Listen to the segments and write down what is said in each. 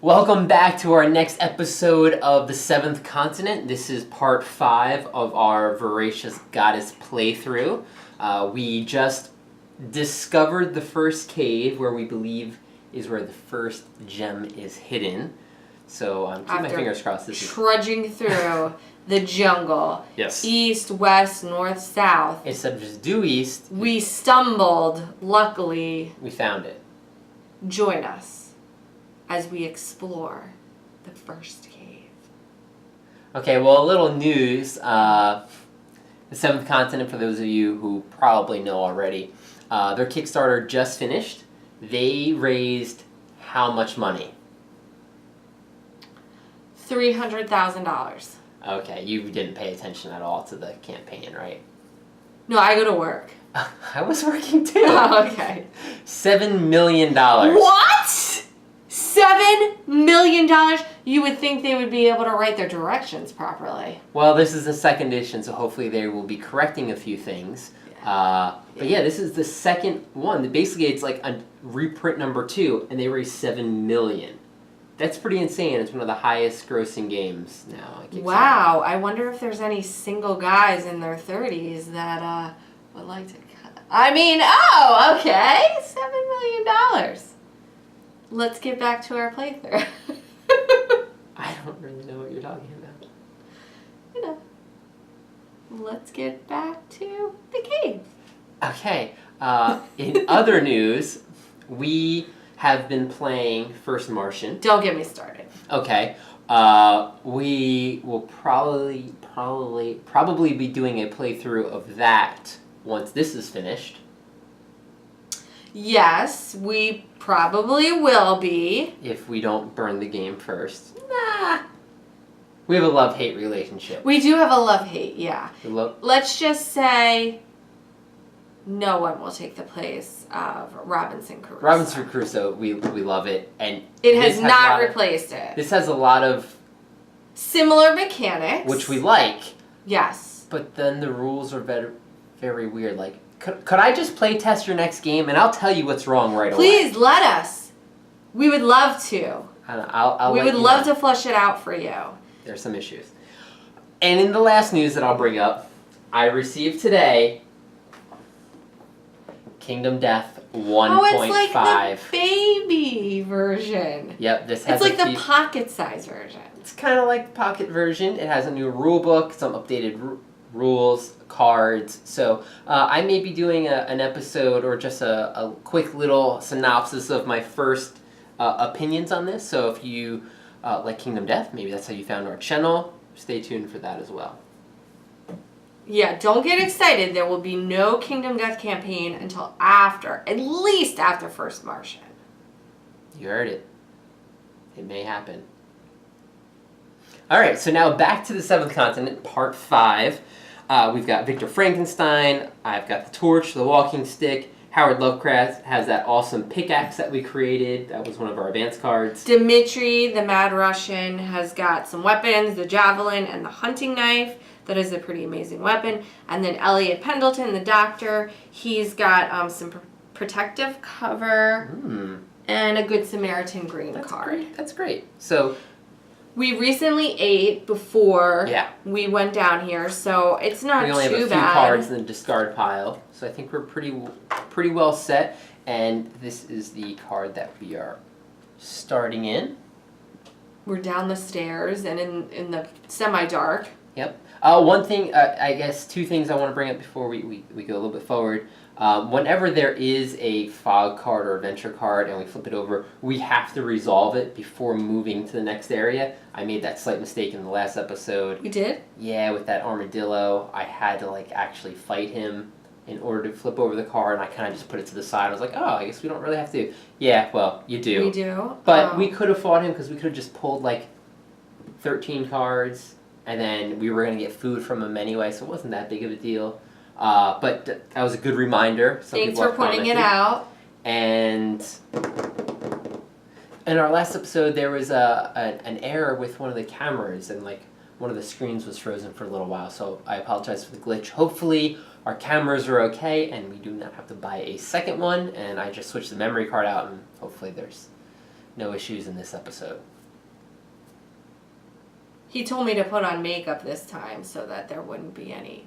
Welcome back to our next episode of The Seventh Continent. This is part 5 of our Voracious Goddess playthrough. We just discovered the first cave where we believe is where the first gem is hidden. So keep my fingers crossed. This is trudging through the jungle. Yes. East, west, north, south. Instead of just due east, we stumbled. Luckily, we found it. Join us as we explore the first cave. Okay, well, a little news. The Seventh Continent, for those of you who probably know already, their Kickstarter just finished. They raised how much money? $300,000. Okay, you didn't pay attention at all to the campaign, right? No, I go to work. I was working too. Oh, okay. $7 million. What? $7 million? You would think they would be able to write their directions properly. Well, this is the second edition, so hopefully they will be correcting a few things. But yeah, this is the second one. Basically, it's like a reprint number 2, and they raised $7 million. That's pretty insane. It's one of the highest grossing games now. Wow, I wonder if there's any single guys in their 30s that would like to cut. I mean, oh, okay, $7 million. Let's get back to our playthrough. I don't really know what you're talking about. You know, let's get back to the cave. Okay, in other news, we have been playing First Martian. Don't get me started. Okay, we will probably be doing a playthrough of that once this is finished. Yes, we probably will be. If we don't burn the game first. Nah. We have a love-hate relationship. We do have a love-hate, yeah. Let's just say no one will take the place of Robinson Crusoe. Robinson Crusoe, we love it. And it has not replaced it. This has a lot of similar mechanics. Which we like. Yes. But then the rules are very weird. Like, could I just play test your next game and I'll tell you what's wrong right away? Please let us. We would love to. We would love to flush it out for you. There's some issues. And in the last news that I'll bring up, I received today Kingdom Death 1.5. Oh, it's like the baby version. Yep, this has It's like the pocket size version. It's kind of like the pocket version. It has a new rule book, some updated rules, cards. So I may be doing an episode or just a quick little synopsis of my first opinions on this. So if you like Kingdom Death, maybe that's how you found our channel. Stay tuned for that as well. Yeah, don't get excited. There will be no Kingdom Death campaign until at least after First Martian. You heard it. It may happen. Alright, so now back to the Seventh Continent, part 5. We've got Victor Frankenstein, I've got the torch, the walking stick, Howard Lovecraft has that awesome pickaxe that we created. That was one of our advanced cards. Dmitri, the Mad Russian, has got some weapons, the javelin and the hunting knife. That is a pretty amazing weapon. And then Elliot Pendleton, the doctor, he's got some protective cover and a Good Samaritan green card. That's great. So we recently ate before we went down here, so it's not too bad. We only have a few cards in the discard pile, so I think we're pretty well set. And this is the card that we are starting in. We're down the stairs and in the semi-dark. Yep. One thing, I guess 2 things I want to bring up before we go a little bit forward. Whenever there is a fog card or adventure card and we flip it over, we have to resolve it before moving to the next area. I made that slight mistake in the last episode. You did? Yeah, with that armadillo, I had to actually fight him in order to flip over the card, and I kind of just put it to the side. I was like, oh, I guess we don't really have to. Yeah, well, you do. We do? But we could have fought him because we could have just pulled 13 cards. And then we were going to get food from him anyway, so it wasn't that big of a deal. But that was a good reminder. Thanks for pointing it out. And in our last episode, there was an error with one of the cameras, and one of the screens was frozen for a little while. So I apologize for the glitch. Hopefully our cameras are okay, and we do not have to buy a second one. And I just switched the memory card out, and hopefully there's no issues in this episode. He told me to put on makeup this time so that there wouldn't be any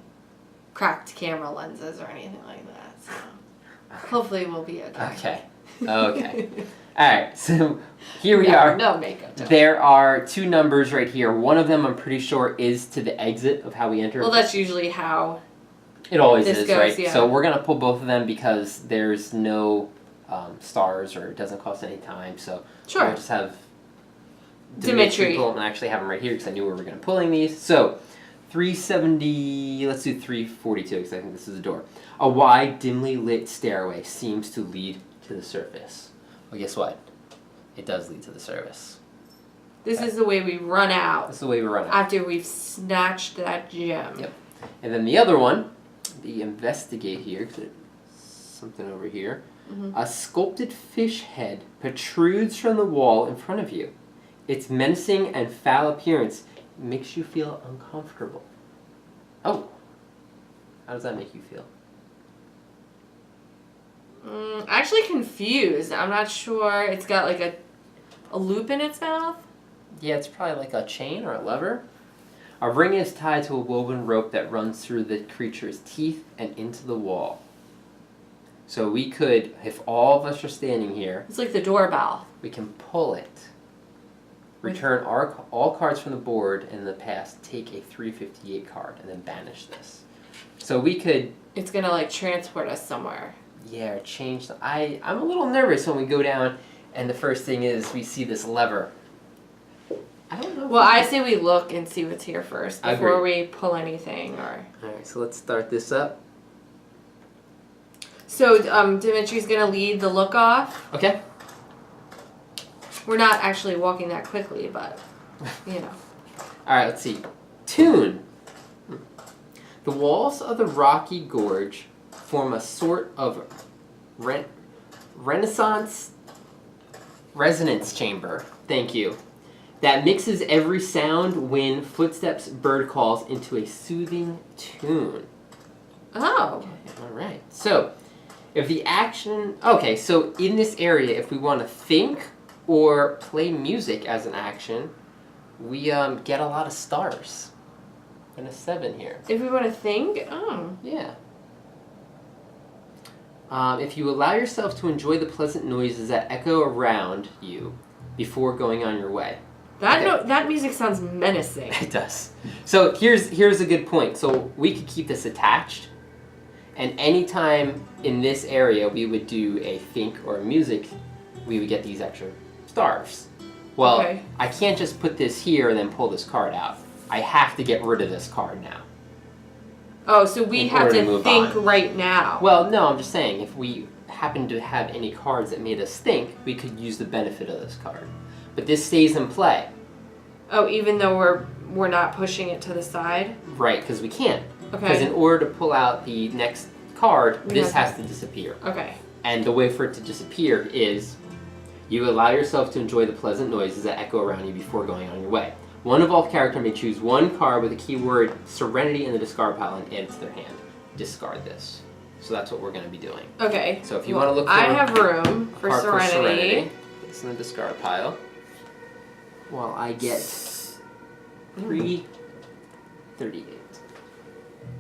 cracked camera lenses or anything like that. So hopefully we'll be okay. Okay. Alright, so here we are. No makeup. There are 2 numbers right here. One of them I'm pretty sure is to the exit of how we enter. Well, that's usually how it always this is, goes, right? yeah. So we're going to pull both of them because there's no stars or it doesn't cost any time. So sure. we'll just have Dimitri pull them and actually have them right here because I knew we were going to be pulling these. So 370, let's do 342 because I think this is the door. A wide, dimly lit stairway seems to lead to the surface. Well, guess what? It does lead to the surface. This is the way we run out. That's the way we run out. After we've snatched that gem. Yep. And then the other one, the investigate here, because there's something over here. Mm-hmm. A sculpted fish head protrudes from the wall in front of you. Its menacing and foul appearance makes you feel uncomfortable. Oh. How does that make you feel? Actually confused. I'm not sure. It's got like a loop in its mouth. Yeah, it's probably like a chain or a lever. A ring is tied to a woven rope that runs through the creature's teeth and into the wall. So we could, if all of us are standing here, It's like the doorbell. we can pull it. Return all cards from the board in the past, take a 358 card, and then banish this. So we could... It's going to like transport us somewhere. Yeah, change the... I'm a little nervous when we go down and the first thing is we see this lever. I don't know. Well, I say we look and see what's here first before Agree. we pull anything. Or Alright, so let's start this up. So Dimitri's going to lead the look off. Okay. We're not actually walking that quickly, but, you know. Alright, let's see. Tune. The walls of the rocky gorge form a sort of Renaissance resonance chamber. Thank you. That mixes every sound, wind, footsteps, bird calls into a soothing tune. Oh. Okay, alright. So, if the action... Okay, so in this area, if we want to think or play music as an action, we get a lot of stars. And a 7 here. If we want to think? Oh. Yeah. If you allow yourself to enjoy the pleasant noises that echo around you before going on your way. That music sounds menacing. It does. So here's a good point. So we could keep this attached, and anytime in this area we would do a think or a music, we would get these extra stars. Well, Okay. I can't just put this here and then pull this card out. I have to get rid of this card now. Oh, so we In have order to to move think on. right now. Well, no, I'm just saying, if we happen to have any cards that made us think, we could use the benefit of this card. But this stays in play. Oh, even though we're not pushing it to the side? Right, because we can't. Okay. Because in order to pull out the next card, We this have has to disappear. Okay. And the way for it to disappear is you allow yourself to enjoy the pleasant noises that echo around you before going on your way. One evolved character may choose one card with the keyword Serenity in the discard pile and add it to their hand. Discard this. So that's what we're going to be doing. Okay. So if you want to look for I have room for card Serenity. put this in the discard pile. While I get 338.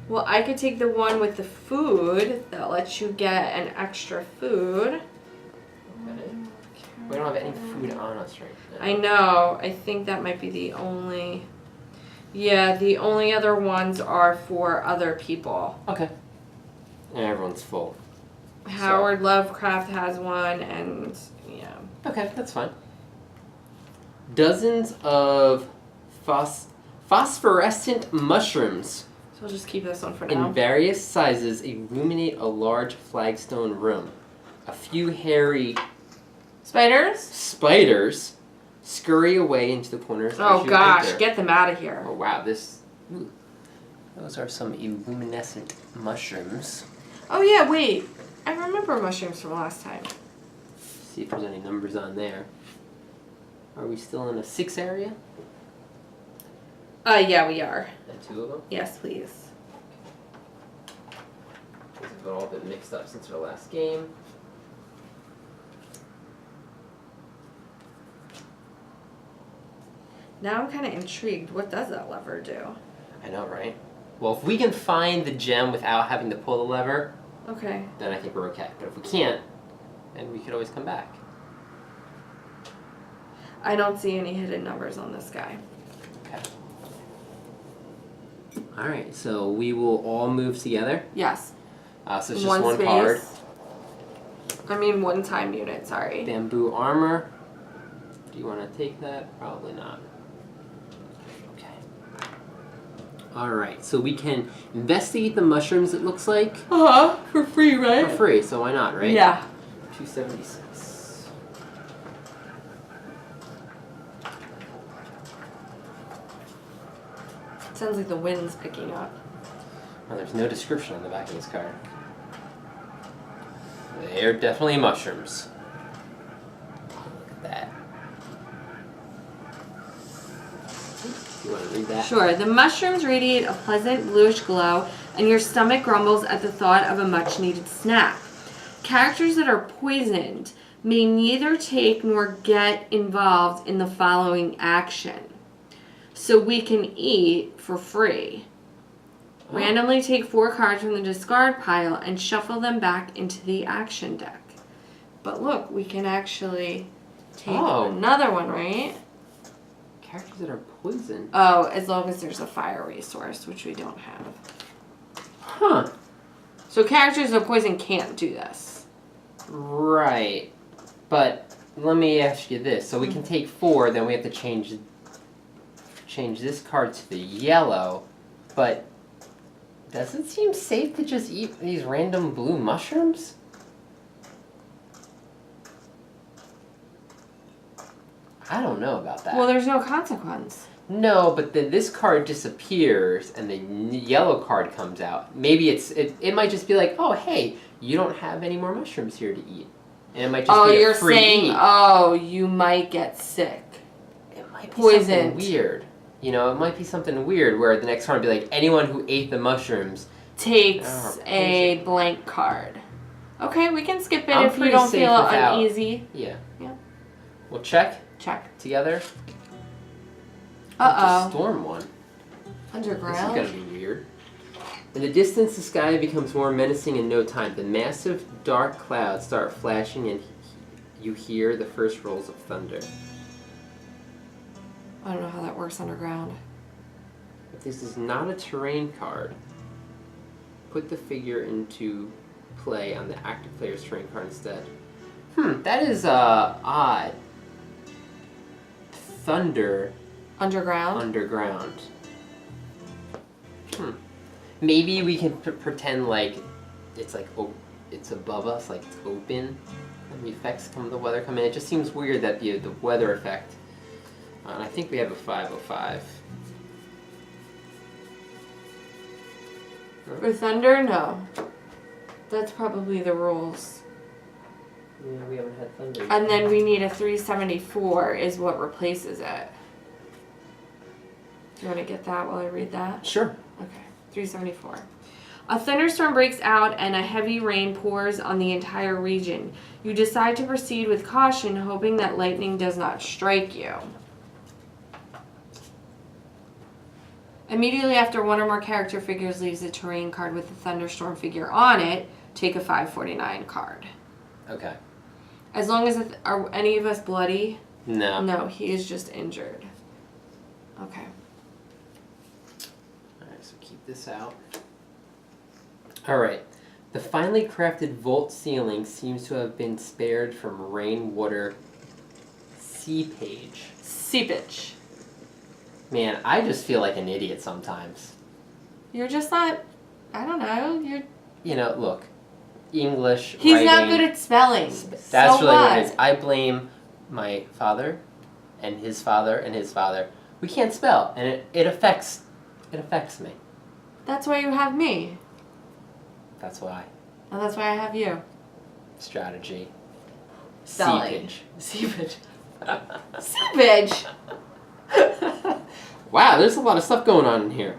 Well, I could take the one with the food that lets you get an extra food. Okay. We don't have any food on us right now. I know. I think that might be the only... Yeah, the only other ones are for other people. Okay. And everyone's full. Howard Lovecraft has one, and yeah. Okay, that's fine. Dozens of phosphorescent mushrooms So we'll just keep this one for now. in various sizes illuminate a large flagstone room. A few hairy Spiders? spiders scurry away into the corners Oh as you gosh, enter. get them out of here. Oh wow, ooh. Those are some illuminescent mushrooms. Oh yeah, wait. I remember mushrooms from last time. See if there's any numbers on there. Are we still in a 6 area? Yeah, we are. And 2 of them? Yes, please. These have all been mixed up since our last game. Now I'm kind of intrigued. What does that lever do? I know, right? Well, if we can find the gem without having to pull the lever, Okay. then I think we're okay. But if we can't, then we could always come back. I don't see any hidden numbers on this guy. Okay. All right, so we will all move together. Yes. So it's just one card. I mean, one time unit, sorry. Bamboo armor. Do you want to take that? Probably not. Okay. All right, so we can investigate the mushrooms, it looks like. For free, right? For free, so why not, right? Yeah. 276. Sounds like the wind's picking up. Well, there's no description on the back of this card. They are definitely mushrooms. Look at that. You want to read that? Sure. The mushrooms radiate a pleasant bluish glow, and your stomach grumbles at the thought of a much-needed snack. Characters that are poisoned may neither take nor get involved in the following action. So we can eat for free. Oh. Randomly take 4 cards from the discard pile and shuffle them back into the action deck. But look, we can actually take another one, right? Characters that are poisoned. Oh, as long as there's a fire resource, which we don't have. Huh. So characters that are poison can't do this. Right. But let me ask you this. So we can take 4, then we have to change this card to the yellow, but does it seem safe to just eat these random blue mushrooms? I don't know about that. Well, there's no consequence. No, but then this card disappears and the yellow card comes out. Maybe it might just be like, oh, hey, you don't have any more mushrooms here to eat. And it might just be a free saying, eat. oh, you might get sick. It might be Poisoned. something weird. You know, it might be something weird where the next card would be like, anyone who ate the mushrooms takes a blank card. Okay, we can skip it I'm if you pretty don't safe feel without. uneasy. Yeah. Yeah. We'll check Check. together. Uh-oh. The storm one. Underground? This is gonna be weird. In the distance, the sky becomes more menacing in no time. The massive dark clouds start flashing and you hear the first rolls of thunder. I don't know how that works underground. If this is not a terrain card, put the figure into play on the active player's terrain card instead. That is odd. Thunder Underground? underground. Maybe we can pretend like it's like it's above us, like it's open, and the effects come the weather come in. It just seems weird that the weather effect. And I think we have a 505. For thunder? No. That's probably the rules. Yeah, we haven't had thunder. And then we need a 374 is what replaces it. Do you want to get that while I read that? Sure. Okay, 374. A thunderstorm breaks out and a heavy rain pours on the entire region. You decide to proceed with caution, hoping that lightning does not strike you. Immediately after one or more character figures leaves the terrain card with the thunderstorm figure on it, take a 549 card. Okay. As long as are any of us bloody? No. No, he is just injured. Okay. Alright, so keep this out. Alright. The finely crafted vault ceiling seems to have been spared from rainwater seepage. Seepage. Man, I just feel like an idiot sometimes. You're just not, I don't know, you're... You know, look. English, He's writing, not good at spelling. That's so really what it what? is. I blame my father and his father and his father. We can't spell, and it affects me. That's why you have me. That's why. And that's why I have you. Strategy. Spelling. Seepage. Seepage! Wow, there's a lot of stuff going on in here.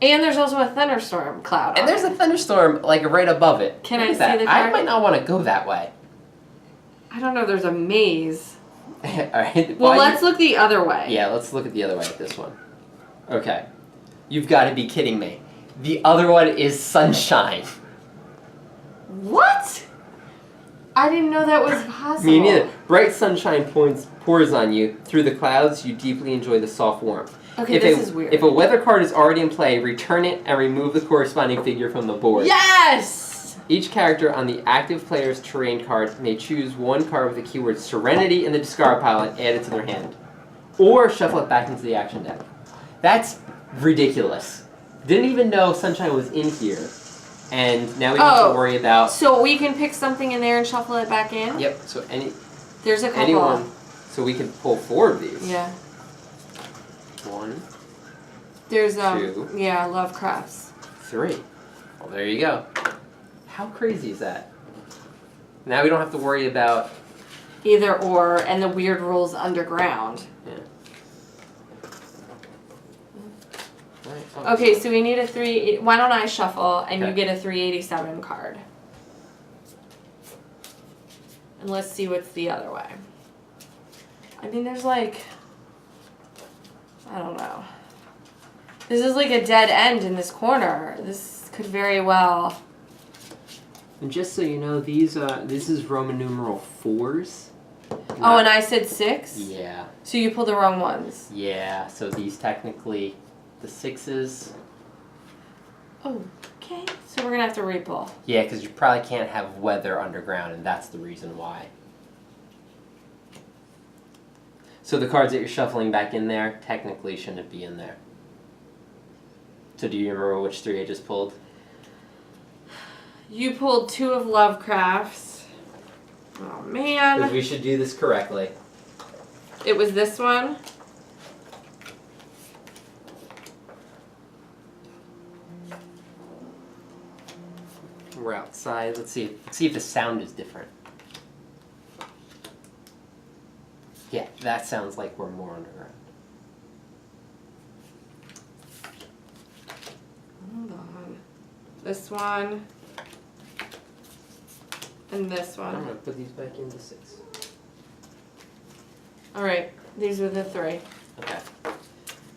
And there's also a thunderstorm cloud on And there's it. a thunderstorm, like, right above it. Can Look I at that. see the I card? might not want to go that way. I don't know, there's a maze. Alright. Well, let's look the other way. Yeah, let's look at the other way at this one. Okay. You've got to be kidding me. The other one is Sunshine. What? I didn't know that was possible. Me neither. Bright sunshine pours on you. Through the clouds, you deeply enjoy the soft warmth. Okay, this is weird. If a weather card is already in play, return it and remove the corresponding figure from the board. Yes! Each character on the active player's terrain card may choose one card with the keyword Serenity in the discard pile and add it to their hand. Or shuffle it back into the action deck. That's ridiculous. Didn't even know Sunshine was in here. And now we have to worry about... So we can pick something in there and shuffle it back in? Yep, so There's a couple. anyone... So we can pull 4 of these. Yeah. 1. There's, 2. Yeah, Lovecrafts. 3. Well, there you go. How crazy is that? Now we don't have to worry about... Either or, and the weird rules underground. Yeah. Right. Okay, so we need a 3... Why don't I shuffle, and Okay. you get a 387 card. And let's see what's the other way. I mean, there's like... I don't know. This is like a dead end in this corner. This could very well... And just so you know, these this is Roman numeral 4s. Oh, and I said 6? Yeah. So you pulled the wrong ones. Yeah, so these technically, the 6s. Oh, okay. So we're going to have to re-pull. Yeah, because you probably can't have weather underground, and that's the reason why. So the cards that you're shuffling back in there technically shouldn't be in there. So do you remember which 3 I just pulled? You pulled 2 of Lovecrafts. Oh, man. Because we should do this correctly. It was this one. We're outside. Let's see if the sound is different. Yeah, that sounds like we're more underground. Hold on. This one. And this one. I'm going to put these back into 6. Alright, these are the 3. Okay.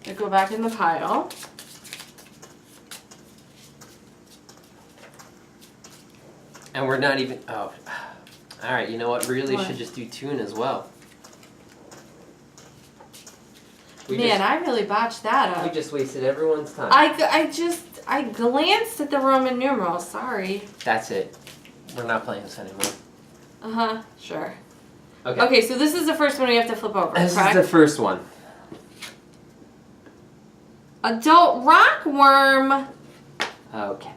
They go back in the pile. And we're not even... Oh. Alright, you know what? Really What? should just do tune as well. I really botched that up. We just wasted everyone's time. I glanced at the Roman numerals. Sorry. That's it. We're not playing this anymore. Uh-huh. Sure. Okay. Okay, so this is the first one we have to flip over, This correct? is the first one. Adult rockworm. Okay.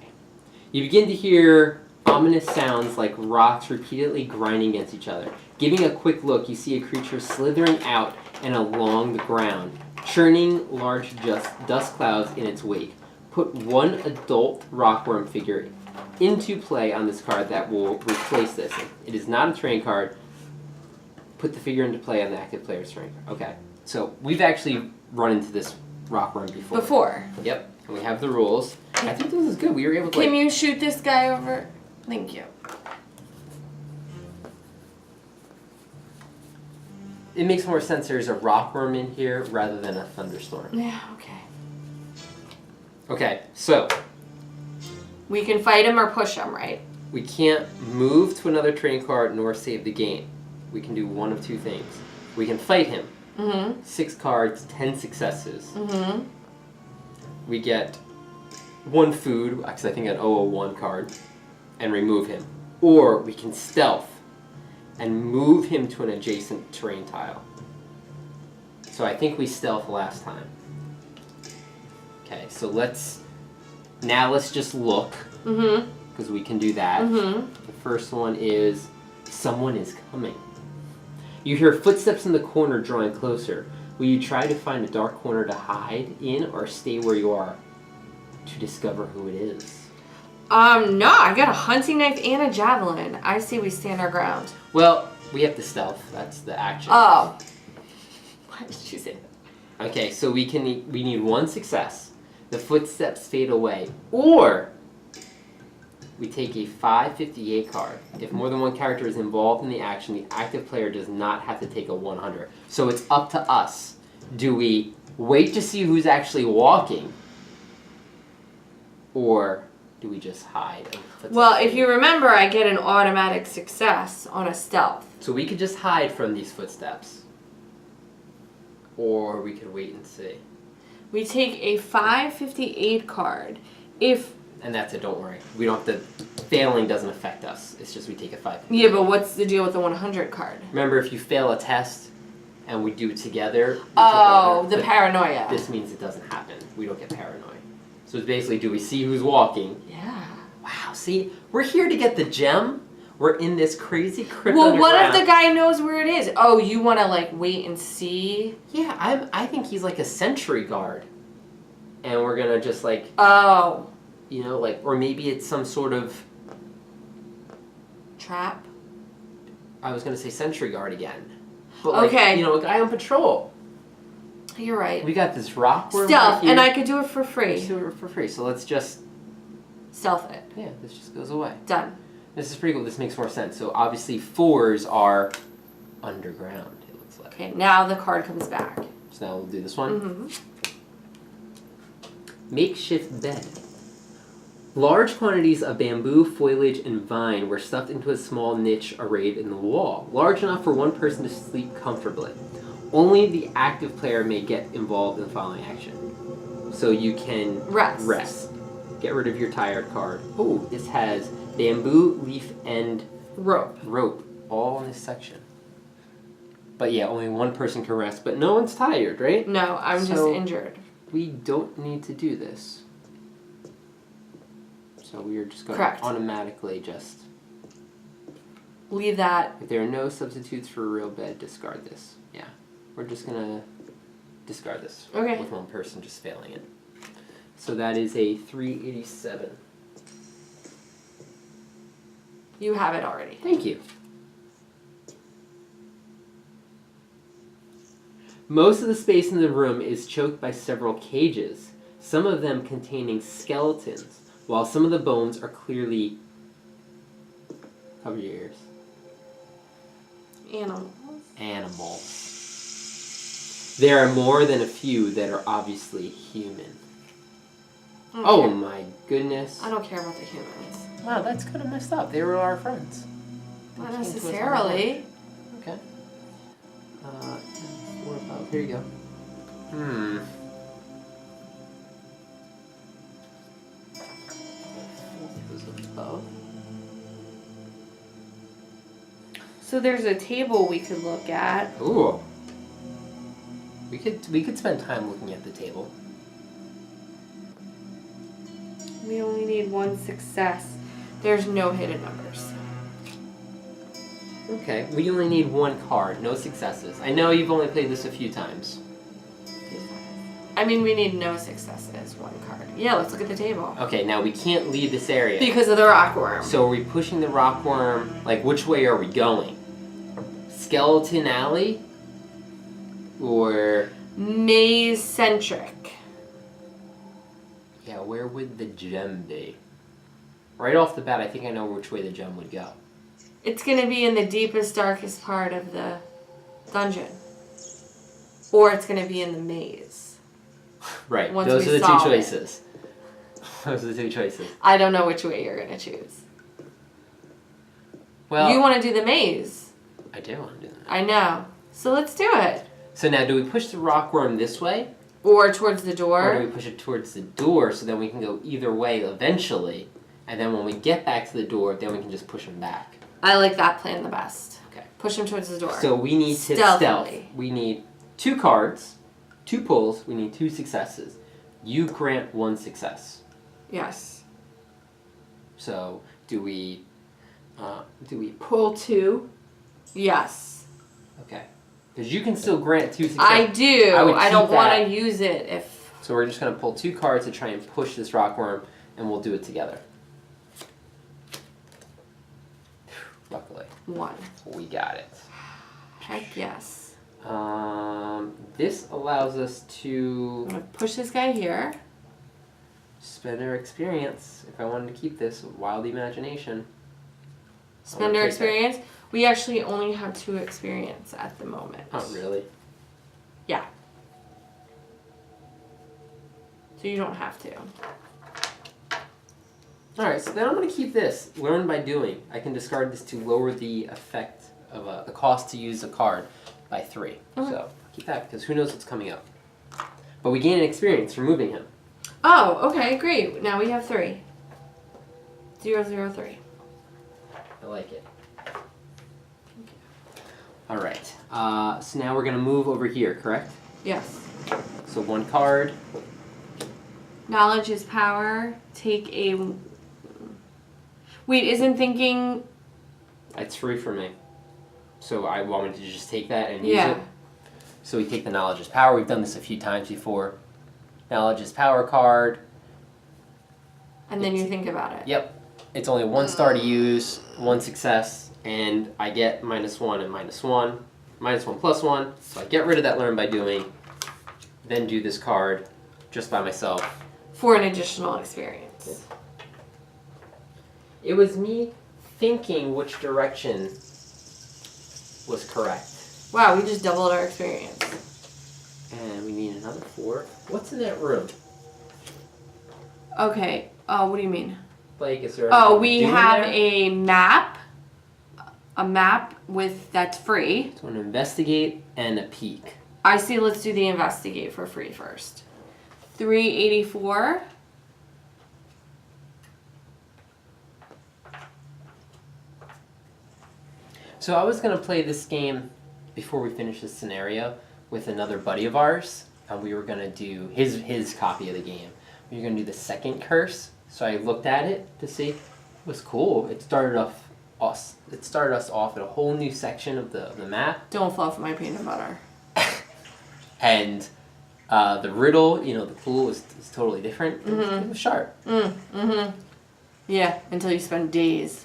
You begin to hear ominous sounds like rocks repeatedly grinding against each other. Giving a quick look, you see a creature slithering out and along the ground, churning large dust clouds in its wake. Put 1 adult rockworm figure into play on this card that will replace this. It is not a terrain card. Put the figure into play on the active player's terrain card. Okay, so we've actually run into this rockworm before. Before. Yep, and we have the rules. I think this is good. We were able to... Can you shoot this guy over? Thank you. It makes more sense there's a rockworm in here rather than a thunderstorm. Yeah, okay. Okay, so We can fight him or push him, right? we can't move to another trading card nor save the game. We can do one of 2 things. We can fight him. Mm-hmm. 6 cards, 10 successes. Mm-hmm. We get 1 food, because I think an 001 card, and remove him. Or we can stealth and move him to an adjacent terrain tile. So I think we stealth last time. Okay, so let's just look, Mm-hmm. because we can do that. Mm-hmm. The first one is, someone is coming. You hear footsteps in the corner drawing closer. Will you try to find a dark corner to hide in or stay where you are to discover who it is? No, I got a hunting knife and a javelin. I say we stand our ground. Well, we have to stealth. That's the action. Oh. Why did you say that? Okay, so we need 1 success. The footsteps fade away. Or we take a 558 card. If more than one character is involved in the action, the active player does not have to take a 100. So it's up to us. Do we wait to see who's actually walking? Or do we just hide? Well, if you remember, I get an automatic success on a stealth. So we could just hide from these footsteps. Or we could wait and see. We take a 558 card. And that's it, don't worry. We don't have to, failing doesn't affect us. It's just we take a 5. Yeah, but what's the deal with the 100 card? Remember, if you fail a test and we do it together. Oh, the paranoia. This means it doesn't happen. We don't get paranoid. So it's basically, do we see who's walking? Yeah. Wow, see, we're here to get the gem. We're in this crazy crypt Well, what underground. if the guy knows where it is? Oh, you want to like wait and see? Yeah, I think he's like a sentry guard. And we're gonna just like, Oh. you know, like, or maybe it's some sort of, Trap? I was gonna say sentry guard again. But like, Okay. you know, a guy on patrol. You're right. We got this rock worm Stealth, right here. and I could do it for Let's free. do it for free. So let's just, Stealth it. yeah, this just goes away. Done. This is pretty cool. This makes more sense. So obviously 4s are underground, it looks like. Okay, now the card comes back. So now we'll do this one. Mm-hmm. Makeshift bed. Large quantities of bamboo, foliage, and vine were stuffed into a small niche arrayed in the wall, large enough for one person to sleep comfortably. Only the active player may get involved in the following action. So you can rest. Get rid of your tired card. Oh, this has bamboo, leaf, and rope all in this section. But yeah, only one person can rest, but no one's tired, right? No, I'm just injured. We don't need to do this. So we are just going Correct. to automatically just... Leave that. If there are no substitutes for a real bed, discard this. Yeah. We're just going to discard this. Okay. With one person just failing it. So that is a 387. You have it already. Thank you. Most of the space in the room is choked by several cages, some of them containing skeletons, while some of the bones are clearly... Cover your ears. Animals. There are more than a few that are obviously human. Oh my goodness. I don't care about the humans. Wow, that's kind of messed up. They were our friends. Not necessarily. Okay. Here you go. So there's a table we could look at. Ooh. We could spend time looking at the table. We only need one success. There's no hidden numbers. Okay, we only need one card, no successes. I know you've only played this a few times. I mean, we need no successes, one card. Yeah, let's look at the table. Okay, now we can't leave this area. Because of the rockworm. So are we pushing the rockworm? Like, which way are we going? Skeleton Alley? Or... Maze-centric. Yeah, where would the gem be? Right off the bat, I think I know which way the gem would go. It's going to be in the deepest, darkest part of the dungeon. Or it's going to be in the maze. Right, Once those we are the two solve choices. Those are the two choices. I don't know which way you're going to choose. Well, You want to do the maze. I do want to do that. I know. So let's do it. So now, do we push the rockworm this way? Or towards the Or door. do we push it towards the door so then we can go either way eventually? And then when we get back to the door, then we can just push him back. I like that plan the best. Okay. Push him towards the door. So we need to stealth. We need 2 cards, 2 pulls, we need 2 successes. You grant 1 success. Yes. So do we pull 2? Yes. Okay. Because you can still grant 2 successes. I do. I don't want that. to use it if... So we're just going to pull 2 cards to try and push this rockworm, and we'll do it together. Luckily. 1. We got it. Heck yes. This allows us I'm to... going to push this guy here. Spend our experience. If I wanted to keep this wild imagination. Spend our experience. We actually only have 2 experience at the moment. Oh, really? Yeah. So you don't have to. Alright, so then I'm going to keep this. Learn by doing. I can discard this to lower the effect of the cost to use a card by 3. Okay. So keep that because who knows what's coming up. But we gain an experience removing him. Oh, okay, great. Now we have 3. 0, 0, 3. I like it. Alright, so now we're going to move over here, correct? Yes. So 1 card. Knowledge is power. Take a... Wait, isn't thinking... It's free for me. So I wanted to just take that and use Yeah. it. So we take the Knowledge is Power. We've done this a few times before. Knowledge is Power card. And then you think about it. Yep. It's only 1 star to use, 1 success, and I get -1 and -1. -1 plus 1. So I get rid of that learn by doing, then do this card just by myself. For an additional experience. It was me thinking which direction was correct. Wow, we just doubled our experience. And we need another 4. What's in that room? Okay. Oh, what do you mean? Like, is there? Oh, we anything have there? a map. A map with that's free. So an investigate and a peek. I see. Let's do the investigate for free first. 384. So I was gonna play this game before we finish this scenario with another buddy of ours, and we were gonna do his copy of the game. We were gonna do the second curse. So I looked at it to see. It was cool. It started us off at a whole new section of the map. Don't fluff my peanut butter. And the riddle, the clue is totally different. It was sharp. Yeah, until you spend days.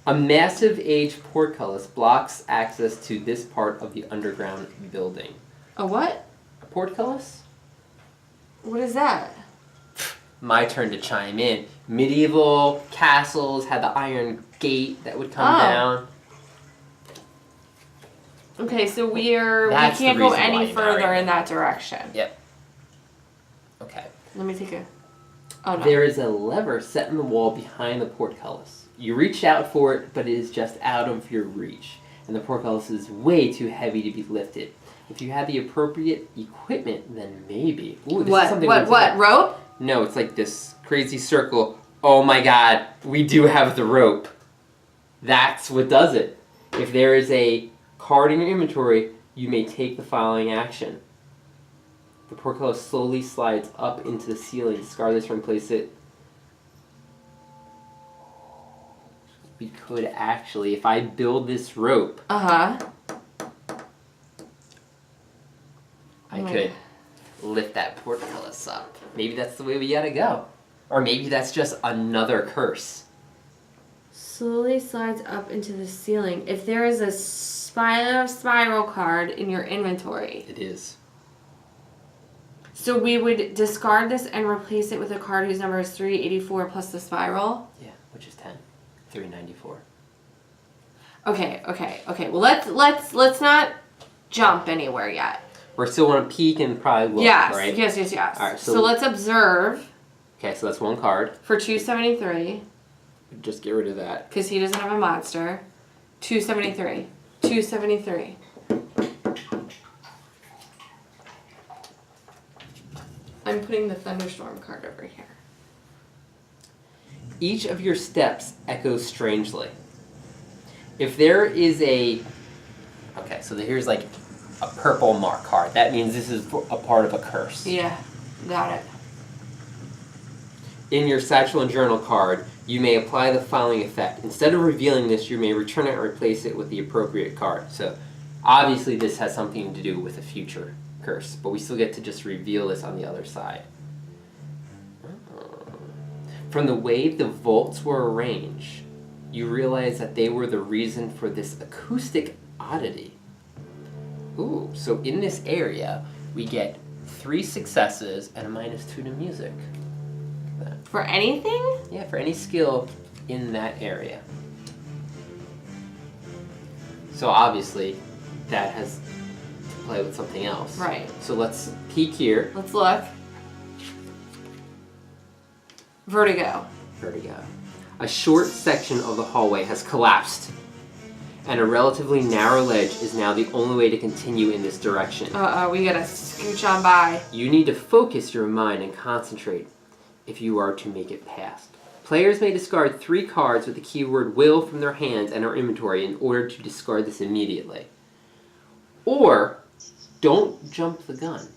A massive age portcullis blocks access to this part of the underground building. A what? A portcullis? What is that? My turn to chime in. Medieval castles had the iron gate that would come down. Okay, so we That's the can't go reason why any you further married in that direction. Yep. Okay. Let me take a... Oh, no. There is a lever set in the wall behind the portcullis. You reach out for it, but it is just out of your reach, and the portcullis is way too heavy to be lifted. If you had the appropriate equipment, then maybe. Ooh, this is something What? Rope? No, it's like this crazy circle. Oh my god, we do have the rope. That's what does it. If there is a card in your inventory, you may take the following action. The portcullis slowly slides up into the ceiling. Discard this and place it. We could actually, if I build this rope, Uh-huh. I could lift that portcullis up. Maybe that's the way we gotta go. Or maybe that's just another curse. Slowly slides up into the ceiling. If there is a spiral card in your inventory. It is. So we would discard this and replace it with a card whose number is 384 plus the spiral? Yeah, which is 10. 394. Okay. Well, let's not jump anywhere yet. We still want to peek and probably look, right? Yes. All right, so let's observe Okay, so that's 1 card. for 273, Just get rid of that. because he doesn't have a monster. 273. 273. I'm putting the thunderstorm card over here. Each of your steps echoes strangely. If there is a... Okay, so here's like a purple mark card. That means this is a part of a curse. Yeah, got it. In your satchel and journal card, you may apply the following effect. Instead of revealing this, you may return it and replace it with the appropriate card. So, obviously this has something to do with a future curse, but we still get to just reveal this on the other side. From the way the vaults were arranged, you realize that they were the reason for this acoustic oddity. Ooh, so in this area, we get 3 successes and a -2 to music. for that. For anything? Yeah, for any skill in that area. So obviously, that has to play with something else. Right. So let's peek here. Let's look. Vertigo. Vertigo. A short section of the hallway has collapsed, and a relatively narrow ledge is now the only way to continue in this direction. We gotta scooch on by. You need to focus your mind and concentrate if you are to make it past. Players may discard 3 cards with the keyword will from their hands and or inventory in order to discard this immediately. Or, don't jump the gun.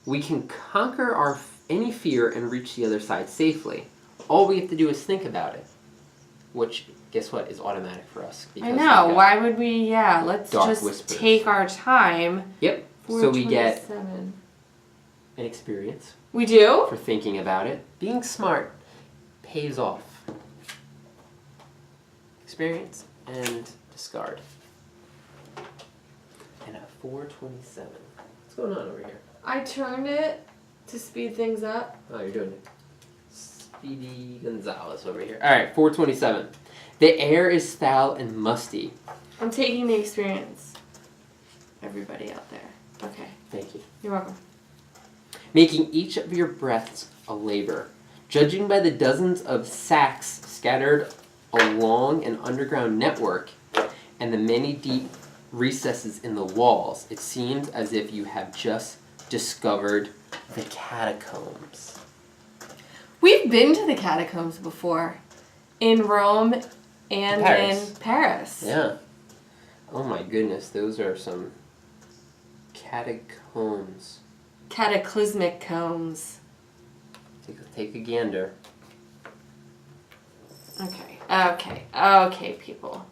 We can conquer any fear and reach the other side safely. All we have to do is think about it. Which, guess what, is automatic for us. I know, why would we, let's just whispers. take our time. Yep, so we get an experience. We do? For thinking about it. Being smart pays off. Experience and discard. And a 427. What's going on over here? I turned it to speed things up. Oh, you're doing it. Speedy Gonzalez over here. Alright, 427. The air is foul and musty. I'm taking the experience. Everybody out there. Okay. Thank you. You're welcome. Making each of your breaths a labor. Judging by the dozens of sacks scattered along an underground network and the many deep recesses in the walls, it seems as if you have just discovered the catacombs. We've been to the catacombs before. In Rome and in Paris. Yeah. Oh my goodness, those are some catacombs. Cataclysmic combs. Take a gander. Okay, people.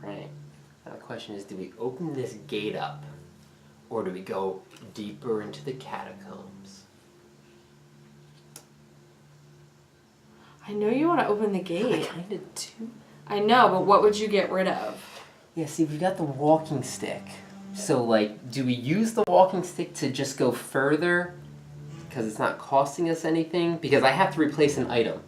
Right. Now the question is, do we open this gate up? Or do we go deeper into the catacombs? I know you want to open the gate. I kind of do. I know, but what would you get rid of? Yeah, see, we've got the walking stick. So, like, do we use the walking stick to just go further? Because it's not costing us anything? Because I have to replace an item.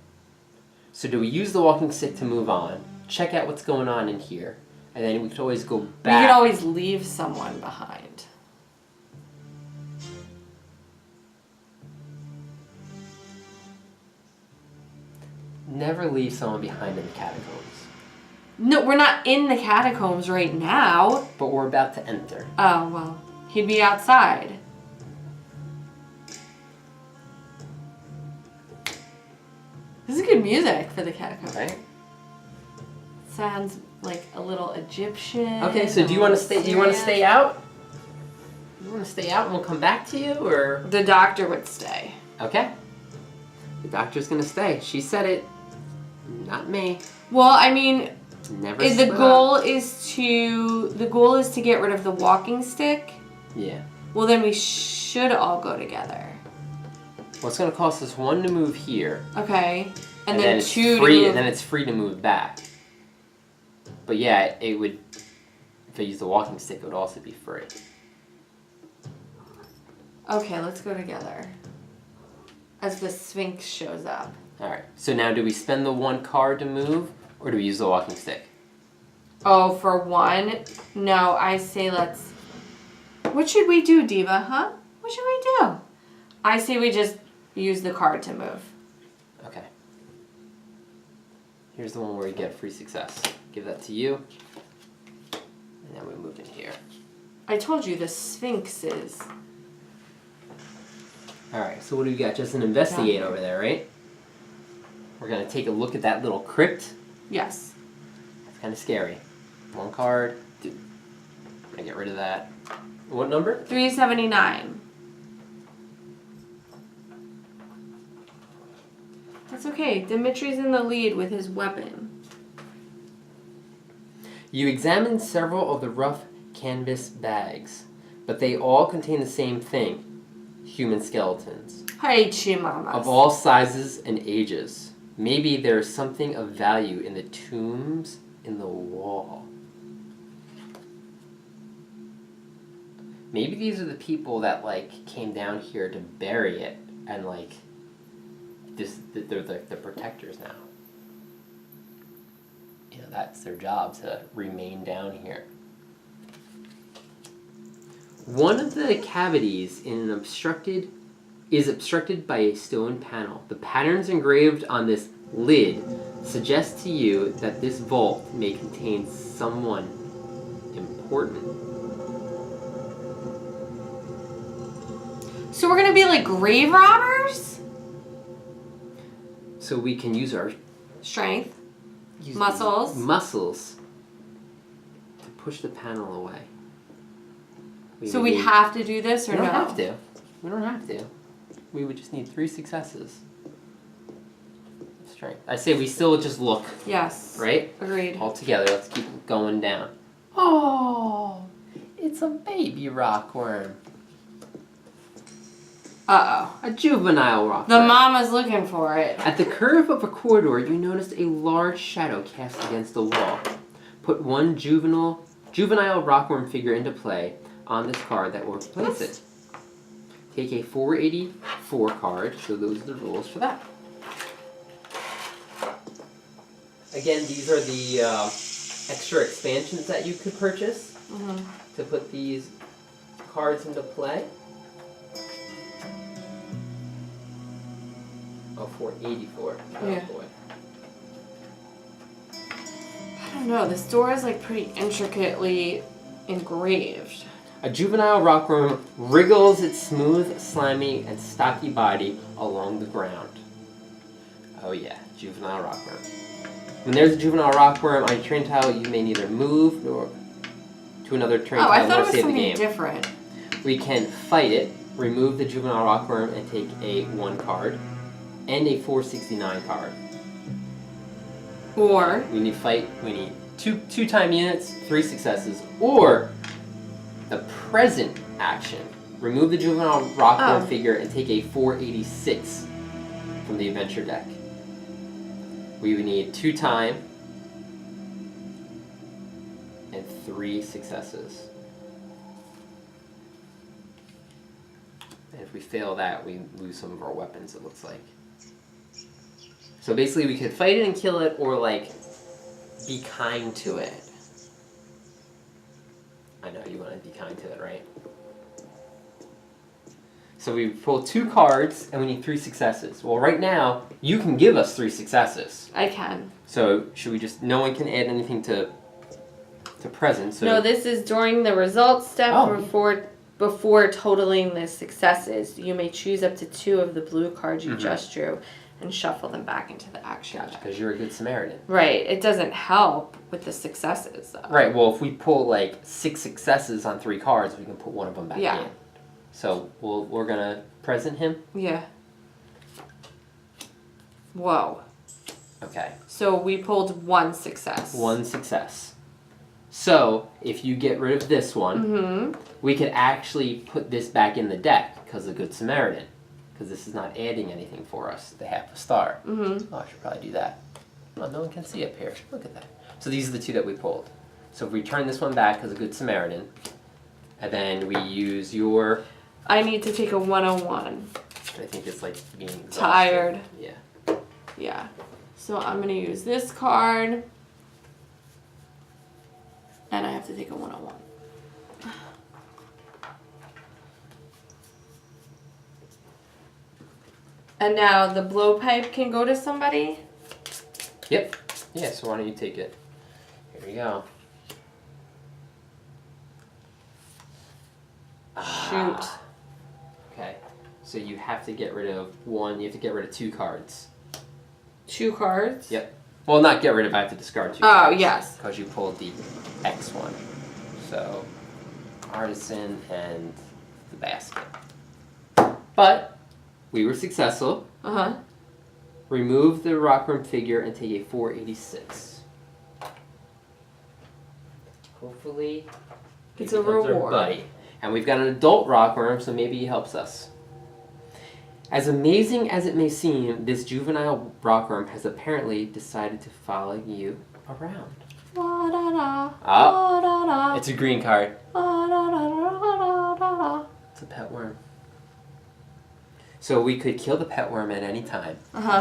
So do we use the walking stick to move on? Check out what's going on in here. And then we could always go back. We could always leave someone behind. Never leave someone behind in the catacombs. No, we're not in the catacombs right now. But we're about to enter. Oh, well, he'd be outside. This is good music for the catacombs. Right? Sounds like a little Egyptian. Okay, so do you want to stay? Do you want to stay out? You want to stay out, and we'll come back to you, or the doctor would stay. Okay. The doctor's gonna stay. She said it. Not me. Well, I mean, never. The goal is to get rid of the walking stick. Yeah. Well, then we should all go together. Well, it's gonna cost us 1 to move here. Okay. And then it's 2 free, to move. and then it's free to move back. But yeah, it would. If I use the walking stick, it would also be free. Okay, let's go together. As the Sphinx shows up. Alright, so now do we spend the 1 card to move, or do we use the walking stick? Oh, for 1? No, I say let's... What should we do, Diva, huh? What should we do? I say we just use the card to move. Okay. Here's the one where you get free success. Give that to you. And then we move in here. I told you the Sphinx is... Alright, so what do we got? Just an investigate over there, right? We're going to take a look at that little crypt. Yes. It's kind of scary. 1 card. I'm going to get rid of that. What number? 379. That's okay. Dimitri's in the lead with his weapon. You examine several of the rough canvas bags, but they all contain the same thing. Human skeletons. Hey, chimamas. Of all sizes and ages. Maybe there's something of value in the tombs in the wall. Maybe these are the people that like came down here to bury it, and like they're the protectors now. You know, that's their job, to remain down here. One of the cavities is obstructed by a stone panel. The patterns engraved on this lid suggest to you that this vault may contain someone important. So we're gonna be like grave robbers? So we can use our Strength. Muscles. to push the panel away. So we have to do this or no? We don't have to. We don't have to. We would just need 3 successes. Strength. I say we still just look. Yes. Right? Agreed. All together. Let's keep going down. Oh, it's a baby rockworm. Uh-oh. A juvenile rockworm. The mama's looking for it. At the curve of a corridor, you noticed a large shadow cast against the wall. Put one juvenile rockworm figure into play on this card that will replace it. Take a 484 card, so those are the rules for that. Again, these are the extra expansions that you could purchase to put these cards into play. Oh, 484. Oh, yeah. Boy. I don't know. This door is like pretty intricately engraved. A juvenile rockworm wriggles its smooth, slimy, and stocky body along the ground. Oh yeah, juvenile rockworm. When there's a juvenile rockworm on your train tile, you may neither move nor to another train tile I thought nor it was save the something game. different. We can fight it, remove the juvenile rockworm, and take a 1 card, and a 469 card. Or We need fight. We need two time units, 3 successes, or the present action. Remove the juvenile rockworm figure and take a 486 from the adventure deck. We would need 2 time and 3 successes. And if we fail that, we lose some of our weapons, it looks like. So basically we could fight it and kill it, or like be kind to it. I know you want to be kind to it, right? So we pull 2 cards and we need 3 successes. Well, right now you can give us 3 successes. I can. So should we just? No one can add anything to present. So No, this is during the results step. Before totaling the successes, you may choose up to 2 of the blue cards you just drew and shuffle them back into the action. Gotcha, because you're a good Samaritan. Right. It doesn't help with the successes, though. Right. Well, if we pull like 6 successes on 3 cards, we can put 1 of them back in. So we're gonna present him. Yeah. Whoa. Okay. So we pulled 1 success. 1 success. So if you get rid of this one, we could actually put this back in the deck because of Good Samaritan. Because this is not adding anything for us, the half a star. Oh, I should probably do that. Well, no one can see up here. Look at that. So these are the 2 that we pulled. So if we turn this one back as a Good Samaritan, and then we use your... I need to take a 101. I think it's like being exhausted. Tired. Yeah. Yeah. So I'm going to use this card. And I have to take a 101. And now the blowpipe can go to somebody? Yep. Yeah, so why don't you take it? Here we go. Shoot. Okay. So you have to get rid of 1. You have to get rid of 2 cards. 2 cards? Yep. Well, not get rid of. I have to discard 2 Oh, cards. yes. Because you pulled the X one. So, Artisan and the basket. But we were successful. Uh-huh. Remove the rockworm figure and take a 486. Hopefully, It's he a becomes our reward. buddy. And we've got an adult rockworm, so maybe he helps us. As amazing as it may seem, this juvenile rockworm has apparently decided to follow you around. La, da, da, Ah. la, da, da, It's a green card. la, da, da, da, da, Ta-da! It's a pet worm. So we could kill the pet worm at any time.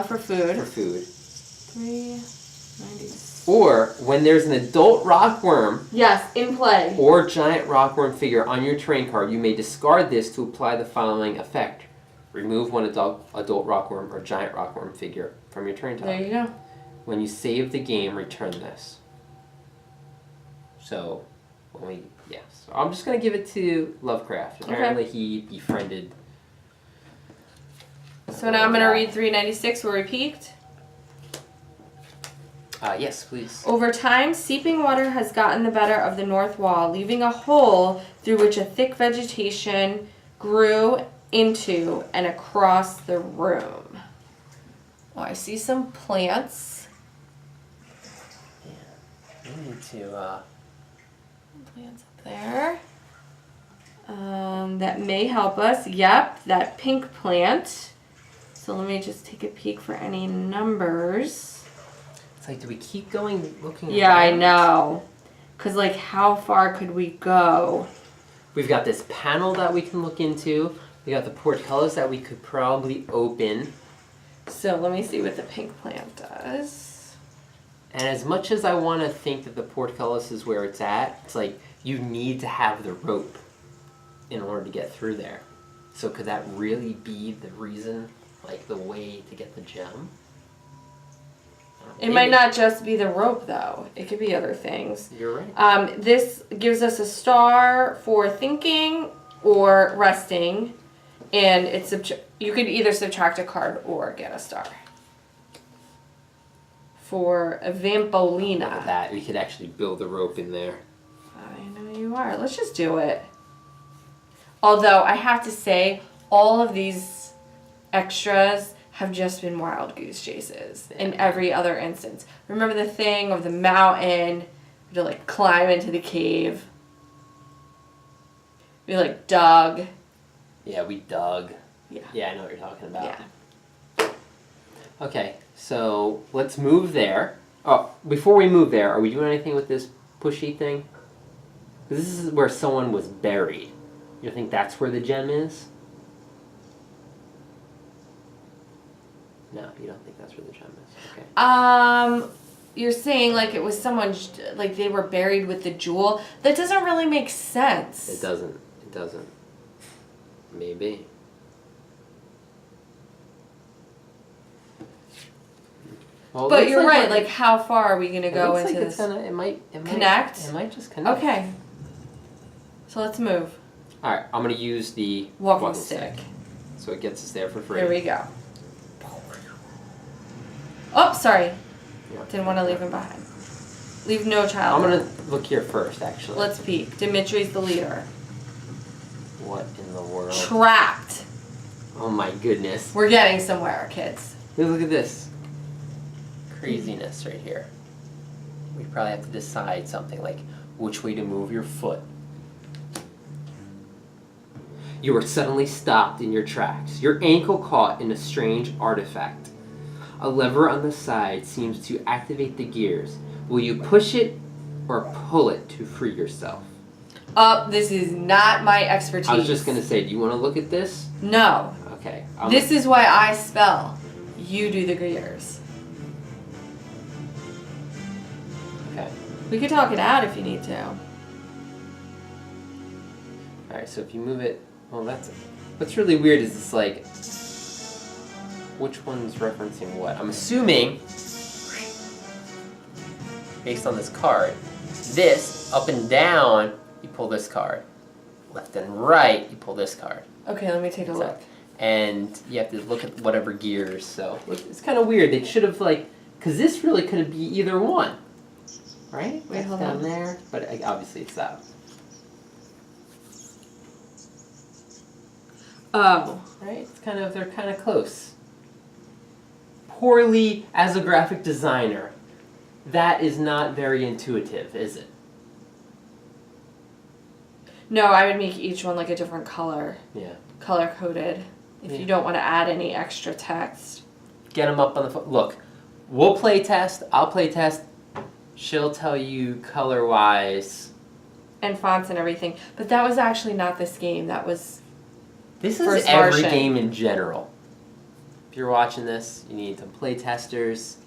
For food. For food. $3.90. Or when there's an adult rockworm. Yes, in play. Or giant rockworm figure on your terrain card, you may discard this to apply the following effect. Remove one adult rockworm or giant rockworm figure from your terrain tile. There you go. When you save the game, return this. So, so I'm just going to give it to Lovecraft. Apparently he befriended... So now I'm going to read 396 where we peaked. Yes, please. Over time, seeping water has gotten the better of the north wall, leaving a hole through which a thick vegetation grew into and across the room. Oh, I see some plants. Yeah, we need to... Plants up there. That may help us. Yep, that pink plant. So let me just take a peek for any numbers. It's like, do we keep going looking Yeah, around? I know. Because, like, how far could we go? We've got this panel that we can look into. We got the portcullis that we could probably open. So let me see what the pink plant does. And as much as I want to think that the portcullis is where it's at, it's like you need to have the rope in order to get through there. So could that really be the reason, like the way to get the gem? It might not just be the rope, though. It could be other things. You're right. This gives us a star for thinking or resting, and you could either subtract a card or get a star. For a Look at Vampolina. that. We could actually build the rope in there. I know you are. Let's just do it. Although, I have to say, all of these extras have just been wild goose chases in every other instance. Remember the thing of the mountain, to like climb into the cave. We like dug. Yeah, we dug. Yeah. Yeah, I know what you're talking about. Yeah. Okay, so let's move there. Oh, before we move there, are we doing anything with this pushy thing? 'Cause this is where someone was buried. You think that's where the gem is? No, you don't think that's where the gem is. Okay. You're saying like it was someone, like they were buried with the jewel. That doesn't really make sense. It doesn't. It doesn't. Maybe. Well, it But looks you're right. we're- Like, how far are we gonna go it looks into like this? it's gonna. It might Connect? It might just connect. Okay. So let's move. All right. I'm gonna use the Walking stick. so it gets us there for free. Here we go. Oh, sorry. Yeah. Didn't want to leave him behind. Leave no child. I'm gonna look here first, actually. Let's peek. Dimitri's the leader. What in the world? Trapped. Oh my goodness. We're getting somewhere, kids. Look at this. Craziness right here. We probably have to decide something like which way to move your foot. You are suddenly stopped in your tracks, your ankle caught in a strange artifact. A lever on the side seems to activate the gears. Will you push it or pull it to free yourself? This is not my expertise. I was just gonna say, do you want to look at this? No. Okay. This is why I spell. You do the gears. Okay. We could talk it out if you need to. Alright, so if you move it, well, what's really weird is it's like, which one's referencing what? I'm assuming, based on this card, this, up and down, you pull this card. Left and right, you pull this card. Okay, let me take a look. And you have to look at whatever gears, so it's kind of weird. They should have because this really could be either one. Right? Wait, That's hold down on. there, but obviously it's that. Oh. Right? They're kind of close. Poorly as a graphic designer, that is not very intuitive, is it? No, I would make each one like a different color. Yeah. Color coded. If Yeah. you don't want to add any extra text. Get them up on the phone. Look, we'll play test. I'll play test. She'll tell you color-wise and fonts and everything. But that was actually not this game. That was This is First every Martian. game in general. If you're watching this, you need some play testers.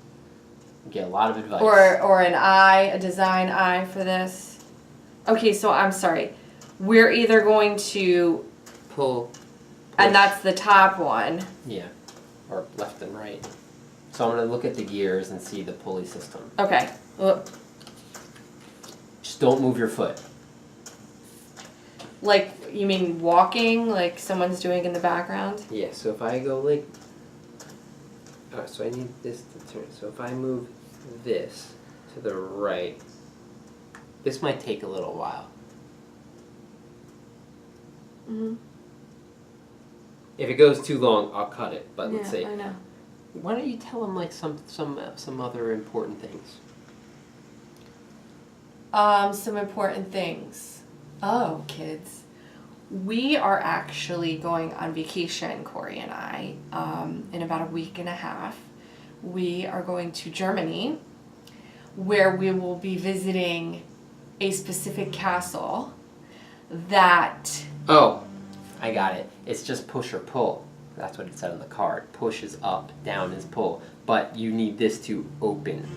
You get a lot of advice. or an eye, a design eye for this. Okay, so I'm sorry. We're either going to, pull. and push. that's the top one. Yeah, or left and right. So I'm going to look at the gears and see the pulley system. Okay. Look, Just don't move your foot. like, you mean walking, like someone's doing in the background? Yeah, so if I go like... Alright, so I need this to turn. So if I move this to the right, this might take a little while. Mm-hmm. If it goes too long, I'll cut it. But Yeah, let's see. I know. Why don't you tell them like some other important things? Some important things. Oh, kids. We are actually going on vacation, Corey and I, in about a week and a half. We are going to Germany, where we will be visiting a specific castle that... Oh, I got it. It's just push or pull. That's what it said on the card. Push is up, down is pull. But you need this to open.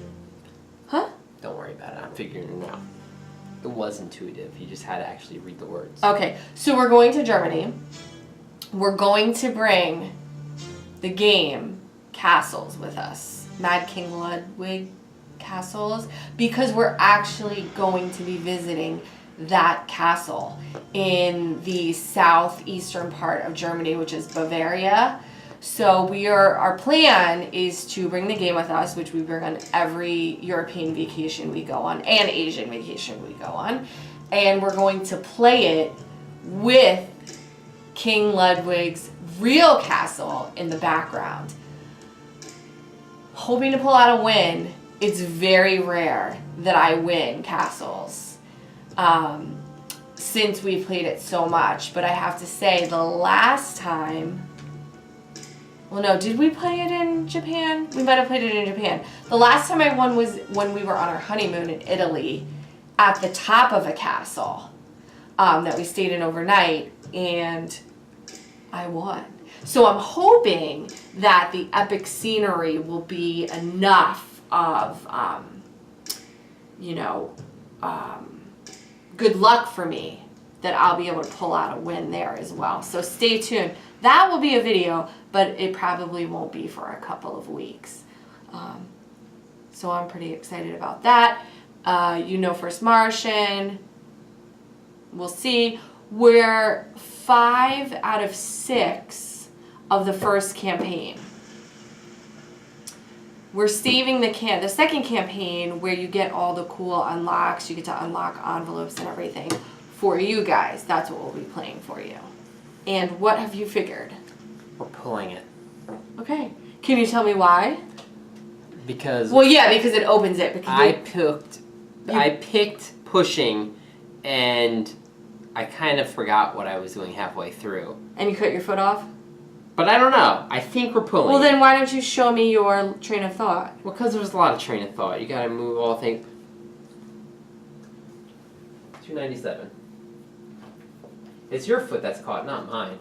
Huh? Don't worry about it. I'm figuring it out. It was intuitive. You just had to actually read the words. Okay, so we're going to Germany. We're going to bring the game Castles with us. Mad King Ludwig Castles. Because we're actually going to be visiting that castle in the southeastern part of Germany, which is Bavaria. So our plan is to bring the game with us, which we bring on every European vacation we go on and Asian vacation we go on. And we're going to play it with King Ludwig's real castle in the background. Hoping to pull out a win. It's very rare that I win castles. Since we played it so much, but I have to say the last time, well no, did we play it in Japan? We might have played it in Japan. The last time I won was when we were on our honeymoon in Italy at the top of a castle that we stayed in overnight, and I won. So I'm hoping that the epic scenery will be enough of, good luck for me that I'll be able to pull out a win there as well. So stay tuned. That will be a video, but it probably won't be for a couple of weeks. So I'm pretty excited about that. First Martian. We'll see. We're 5 out of 6 of the first campaign. We're saving the second campaign where you get all the cool unlocks. You get to unlock envelopes and everything for you guys. That's what we'll be playing for you. And what have you figured? We're pulling it. Okay. Can you tell me why? Because... Well, yeah, because it opens it. Because I picked pushing, and I kind of forgot what I was doing halfway through. And you cut your foot off? But I don't know. I think we're pulling. Well, then why don't you show me your train of thought? Well, because there's a lot of train of thought. You gotta move all things. 297. It's your foot that's caught, not mine.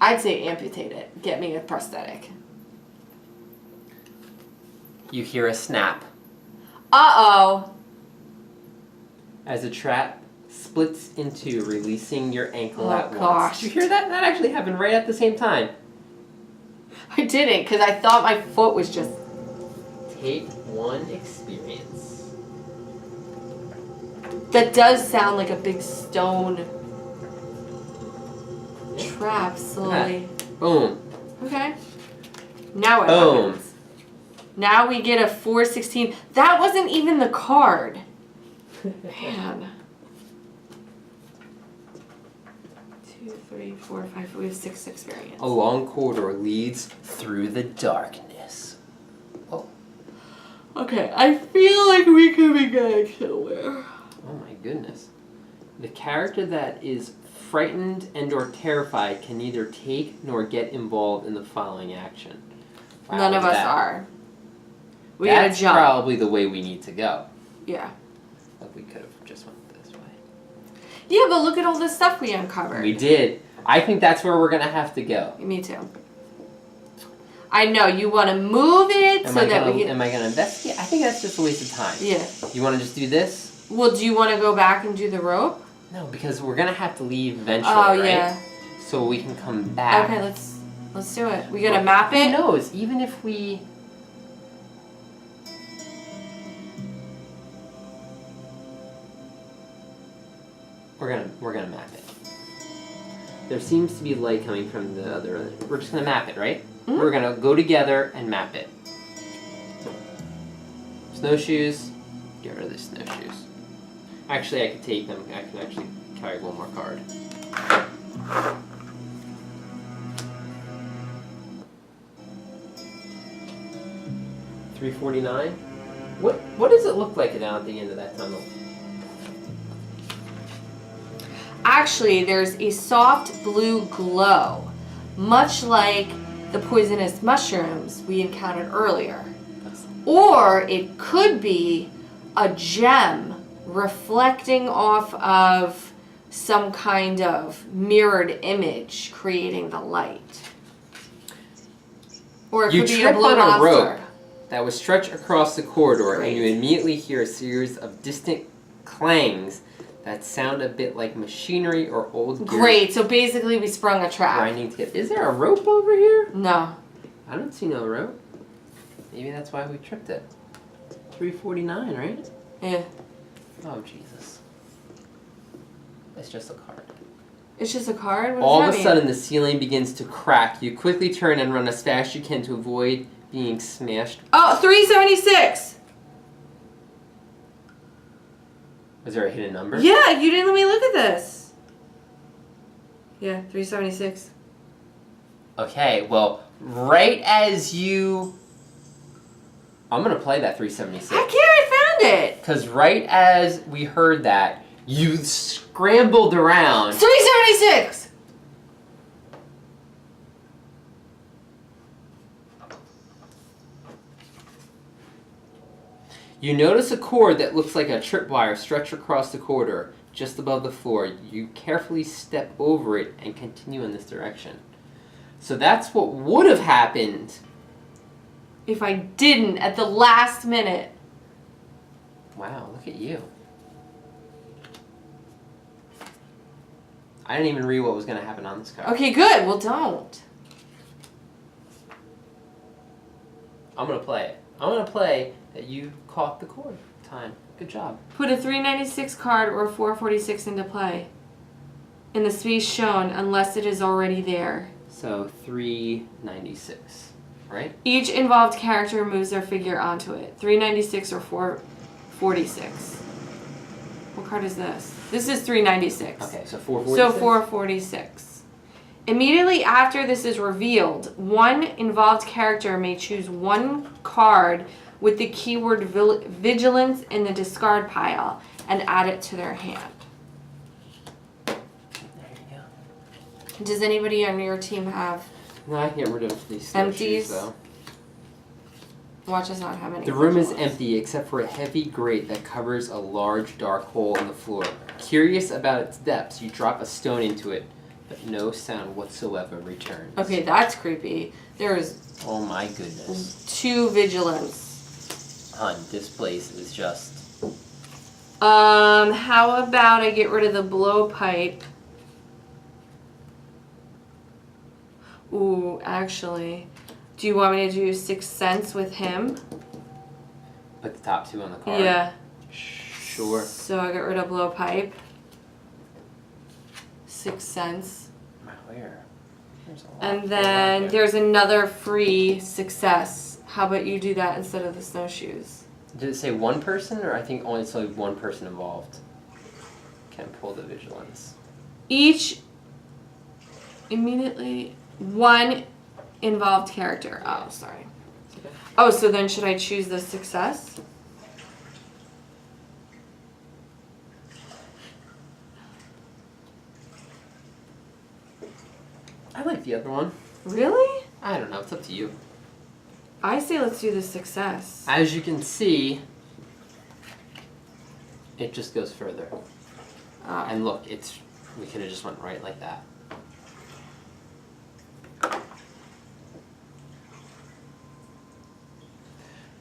I'd say amputate it. Get me a prosthetic. You hear a snap. Uh-oh. As a trap splits into releasing your ankle at once. Gosh. Did you hear that? That actually happened right at the same time. I didn't, because I thought my foot was just... Take 1 experience. That does sound like a big stone trap slowly. Boom. Okay. Now what Boom. happens? Now we get a 416. That wasn't even the card. Man. 2, 3, 4, 5. We have 6 experience. A long corridor leads through the darkness. Oh. Okay, I feel like we could be going somewhere. Oh my goodness. The character that is frightened and or terrified can neither take nor get involved in the following action. Wow, None of look us at that. are. We gotta That's jump. probably the way we need to go. Yeah. Like we could have just went this way. Yeah, but look at all the stuff we uncovered. We did. I think that's where we're going to have to go. Me too. I know, you want to move it Am so I that gonna, we can... Am I going to investigate? I think that's just a waste of time. Yeah. You want to just do this? Well, do you want to go back and do the rope? No, because we're going to have to leave eventually, Oh, right? yeah. So we can come back. Okay, let's do it. We gotta map it. Who knows? Even if we... We're gonna map it. There seems to be light coming from the other... We're just gonna map it, right? Mm-hmm. We're gonna go together and map it. Snowshoes. Get rid of the snowshoes. Actually, I could take them. I can actually carry one more card. $3.49. What does it look like down at the end of that tunnel? Actually, there's a soft blue glow, much like the poisonous mushrooms we encountered earlier. Or it could be a gem reflecting off of some kind of mirrored image creating the light. Or it You could be a trip blue on a monster. rope that was stretched across the corridor, Great. and you immediately hear a series of distant clangs that sound a bit like machinery or old gear Great, so basically we sprung a trap. grinding together. Is there a rope over here? No. I don't see no rope. Maybe that's why we tripped it. $3.49, right? Yeah. Oh, Jesus. It's just a card. It's just a card? What does All that of a mean? sudden, the ceiling begins to crack. You quickly turn and run as fast as you can to avoid being smashed. Oh, 376! Was there a hidden number? Yeah, you didn't let me look at this. Yeah, 376. Okay, well, right as you... I'm going to play that 376. Heck yeah, I found it! Because right as we heard that, you scrambled around. 376! You notice a cord that looks like a tripwire stretched across the corridor, just above the floor. You carefully step over it and continue in this direction. So that's what would have happened. If I didn't at the last minute. Wow, look at you. I didn't even read what was going to happen on this card. Okay, good. Well, don't. I'm going to play it. I'm going to play that you caught the cord time. Good job. Put a 396 card or a 446 into play. In the space shown, unless it is already there. So 396, right? Each involved character moves their figure onto it. 396 or 446. What card is this? This is 396. Okay, so 446. So 446. Immediately after this is revealed, one involved character may choose one card with the keyword vigilance in the discard pile and add it to their hand. There you go. Does anybody on your team have No, I can get rid of these empties? snowshoes, though. Watch us not have any. The room is vigilance. empty except for a heavy grate that covers a large dark hole in the floor. Curious about its depths, you drop a stone into it, but no sound whatsoever returns. Okay, that's creepy. There's Oh my goodness. 2 vigilance. Hun, this place is just... How about I get rid of the blowpipe? Ooh, actually, do you want me to do 6 cents with him? Put the top 2 on the card. Yeah. Sure. So I got rid of blowpipe. 6 cents. Wow, where? There's a lot And going on then there. there's another free success. How about you do that instead of the snowshoes? Did it say one person, or I think only it's only one person involved can pull the vigilance? Each immediately one involved character. Oh, sorry. Okay. Oh, so then should I choose the success? I like the other one. Really? I don't know. It's up to you. I say let's do the success. As you can see, it just goes further. And look, we could have just went right like that.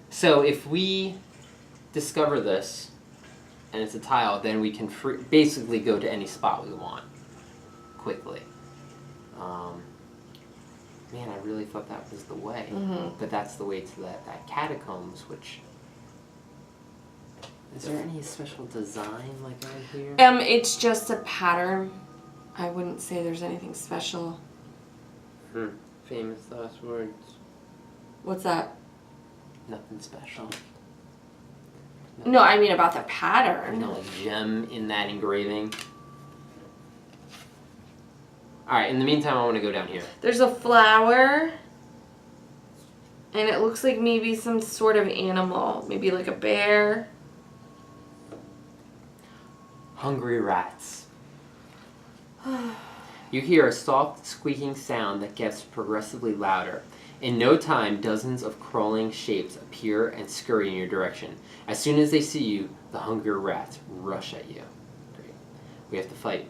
So if we discover this, and it's a tile, then we can basically go to any spot we want quickly. Man, I really thought that was the way. But that's the way to that catacombs, which... Is there any special design like on here? It's just a pattern. I wouldn't say there's anything special. Famous last words. What's that? Nothing special. No, I mean about the pattern. No, like gem in that engraving. Alright, in the meantime, I want to go down here. There's a flower. And it looks like maybe some sort of animal. Maybe like a bear. Hungry rats. You hear a soft squeaking sound that gets progressively louder. In no time, dozens of crawling shapes appear and scurry in your direction. As soon as they see you, the hungry rats rush at you. Great. We have to fight.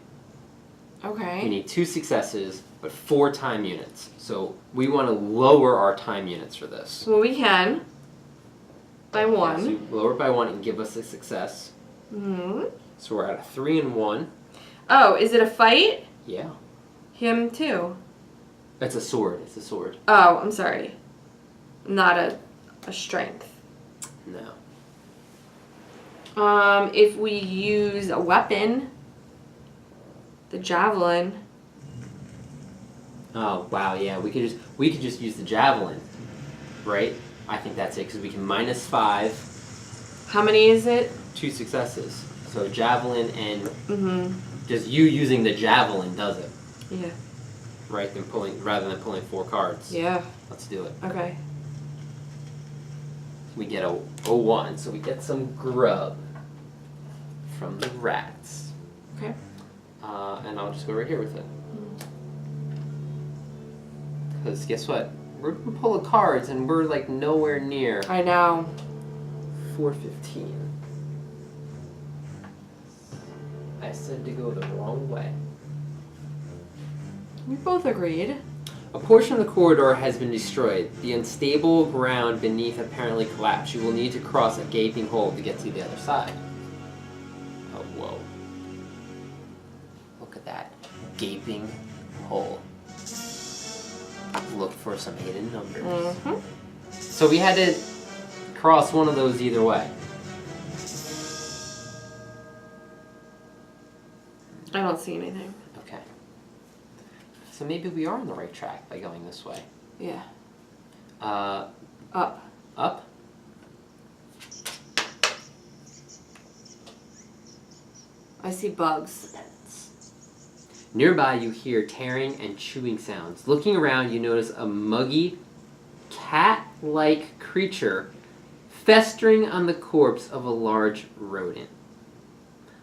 Okay. We need 2 successes, but 4 time units. So we want to lower our time units for this. Well, we can. By 1. Yeah, so lower it by 1 and give us a success. So we're at a 3 and 1. Oh, is it a fight? Yeah. Him too. It's a sword. It's a sword. Oh, I'm sorry. Not a strength. No. If we use a weapon, the javelin. Oh wow, yeah. We could just use the javelin, right? I think that's it because we can -5. How many is it? 2 successes. So javelin and just you using the javelin does it. Yeah. Right, rather than pulling 4 cards. Yeah. Let's do it. Okay. We get a 1, so we get some grub from the rats. Okay. And I'll just go right here with it. Because guess what? We're gonna pull the cards and we're like nowhere near I know. 415. I said to go the wrong way. We both agreed. A portion of the corridor has been destroyed. The unstable ground beneath apparently collapsed. You will need to cross a gaping hole to get to the other side. Oh, whoa. Look at that gaping hole. Look for some hidden numbers. So we had to cross one of those either way. I don't see anything. Okay. So maybe we are on the right track by going this way. Yeah. Up. Up? I see bugs. Nearby, you hear tearing and chewing sounds. Looking around, you notice a muggy, cat-like creature festering on the corpse of a large rodent.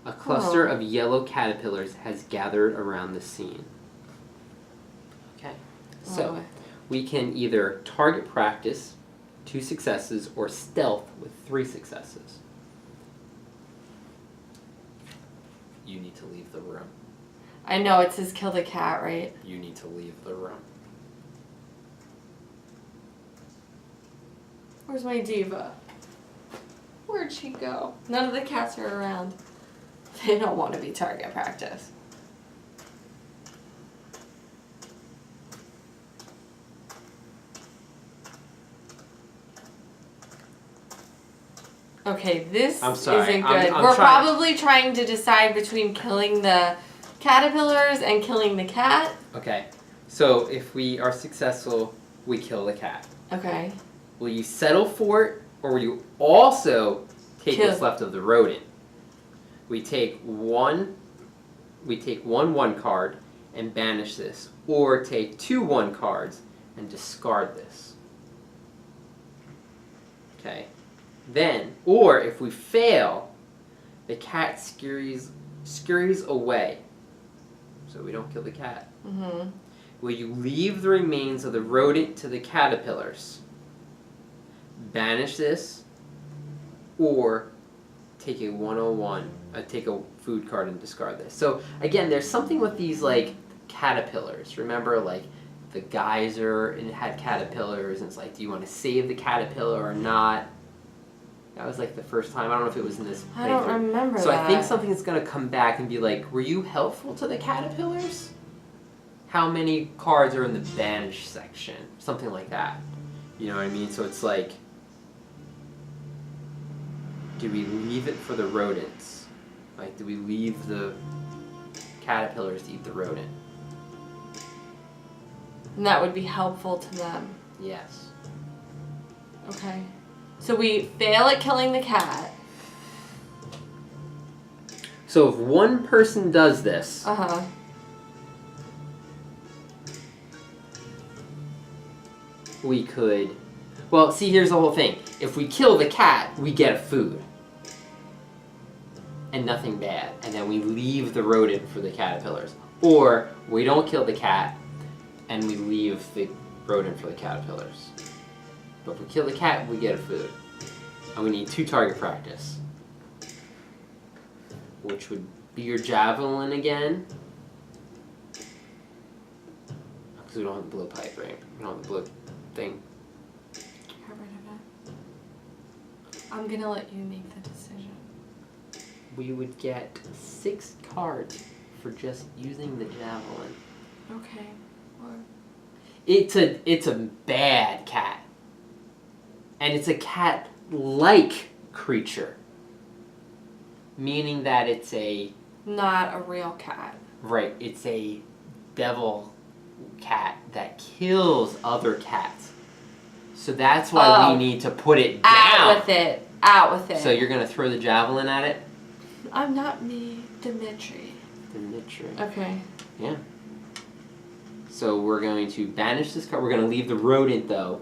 A cluster of yellow caterpillars has gathered around the scene. Okay, so we can either target practice, 2 successes, or stealth with 3 successes. You need to leave the room. I know, it says kill the cat, right? You need to leave the room. Where's my diva? Where'd she go? None of the cats are around. They don't want to be target practice. Okay, this I'm sorry. isn't good. I'm We're trying- probably trying to decide between killing the caterpillars and killing the cat. Okay, so if we are successful, we kill the cat. Okay. Will you settle for it, or will you also take Kill. what's left of the rodent? We take one 1 card and banish this, or take 2 1 cards and discard this. Okay. Then, or if we fail, the cat scurries away. So we don't kill the cat. Will you leave the remains of the rodent to the caterpillars? banish this, or take a 101, take a food card and discard this. So again, there's something with these like caterpillars. Remember, like the geyser and it had caterpillars, and it's like, do you want to save the caterpillar or not? That was like the first time. I don't know if it was in this playthrough. I don't remember So that. I think something's gonna come back and be like, were you helpful to the caterpillars? How many cards are in the banish section? Something like that. You know what I mean? So it's like, do we leave it for the rodents? Like, do we leave the caterpillars to eat the rodent? And that would be helpful to them. Yes. Okay. So we fail at killing the cat. So if one person does this, Uh-huh. we could... Well, see, here's the whole thing. If we kill the cat, we get a food. And nothing bad. And then we leave the rodent for the caterpillars. Or we don't kill the cat, and we leave the rodent for the caterpillars. But if we kill the cat, we get a food. And we need 2 target practice. Which would be your javelin again. Because we don't have the blowpipe, right? We don't have the blow thing. Get rid of it. I'm gonna let you make the decision. We would get 6 cards for just using the javelin. Okay. Or... It's a bad cat. And it's a cat-like creature. Meaning that it's a... Not a real cat. Right, it's a devil cat that kills other cats. So that's why we need to put it down. Out with it. Out with it. So you're going to throw the javelin at it? I'm not me, Dimitri. Dimitri. Okay. Yeah. So we're going to banish this card. We're going to leave the rodent, though.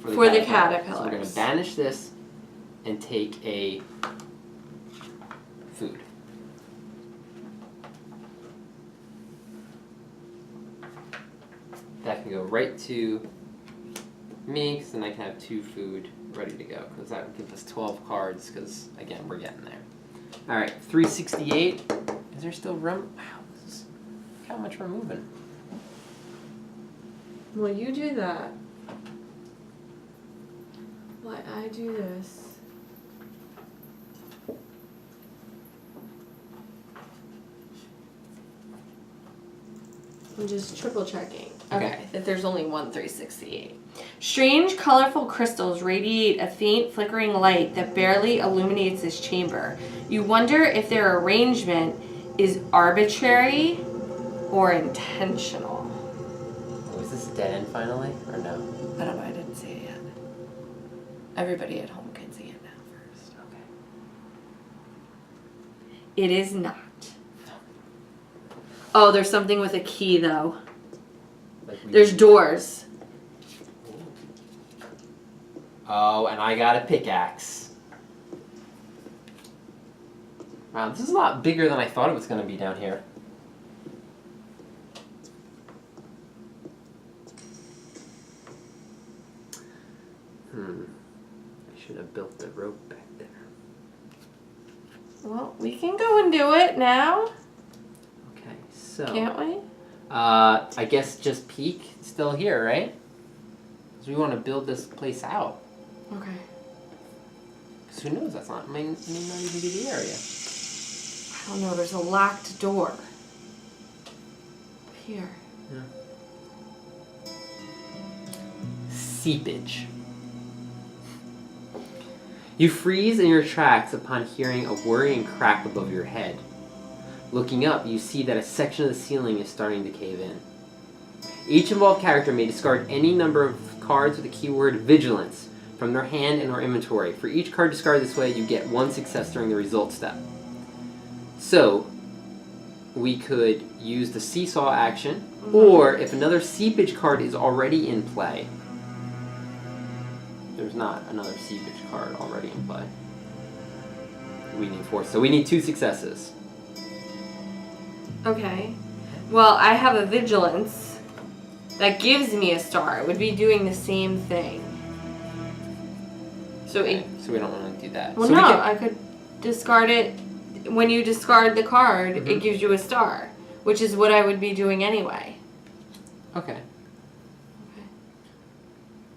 For the caterpillars. So we're going to banish this and take a food. That can go right to me, because then I can have 2 food ready to go, because that would give us 12 cards, because, again, we're getting there. Alright, 368. Is there still room? Wow, look how much we're moving. Well, you do that. Why I do this. I'm just triple checking. Okay, that there's only one 368. Strange, colorful crystals radiate a faint, flickering light that barely illuminates this chamber. You wonder if their arrangement is arbitrary or intentional. Oh, is this dead end finally, or no? I don't know, I didn't see it yet. Everybody at home can see it now first. Okay. It is not. Oh, there's something with a key, though. There's doors. Oh, and I got a pickaxe. Wow, this is a lot bigger than I thought it was going to be down here. I should have built the rope back there. Well, we can go and do it now. Okay, so... Can't we? I guess just peek. It's still here, right? Because we want to build this place out. Okay. Because who knows? That's not, may not even be the area. I don't know. There's a locked door. Here. Yeah. Seepage. You freeze in your tracks upon hearing a worrying crack above your head. Looking up, you see that a section of the ceiling is starting to cave in. Each involved character may discard any number of cards with the keyword Vigilance from their hand and or inventory. For each card discarded this way, you get 1 success during the result step. So, we could use the seesaw action, or if another seepage card is already in play. There's not another seepage card already in play. We need 4, so we need 2 successes. Okay. Well, I have a vigilance that gives me a star. It would be doing the same thing. So okay. So we don't want to do that. Well, so no, I could discard it. When you discard the card, Mm-hmm. it gives you a star, which is what I would be doing anyway. Okay.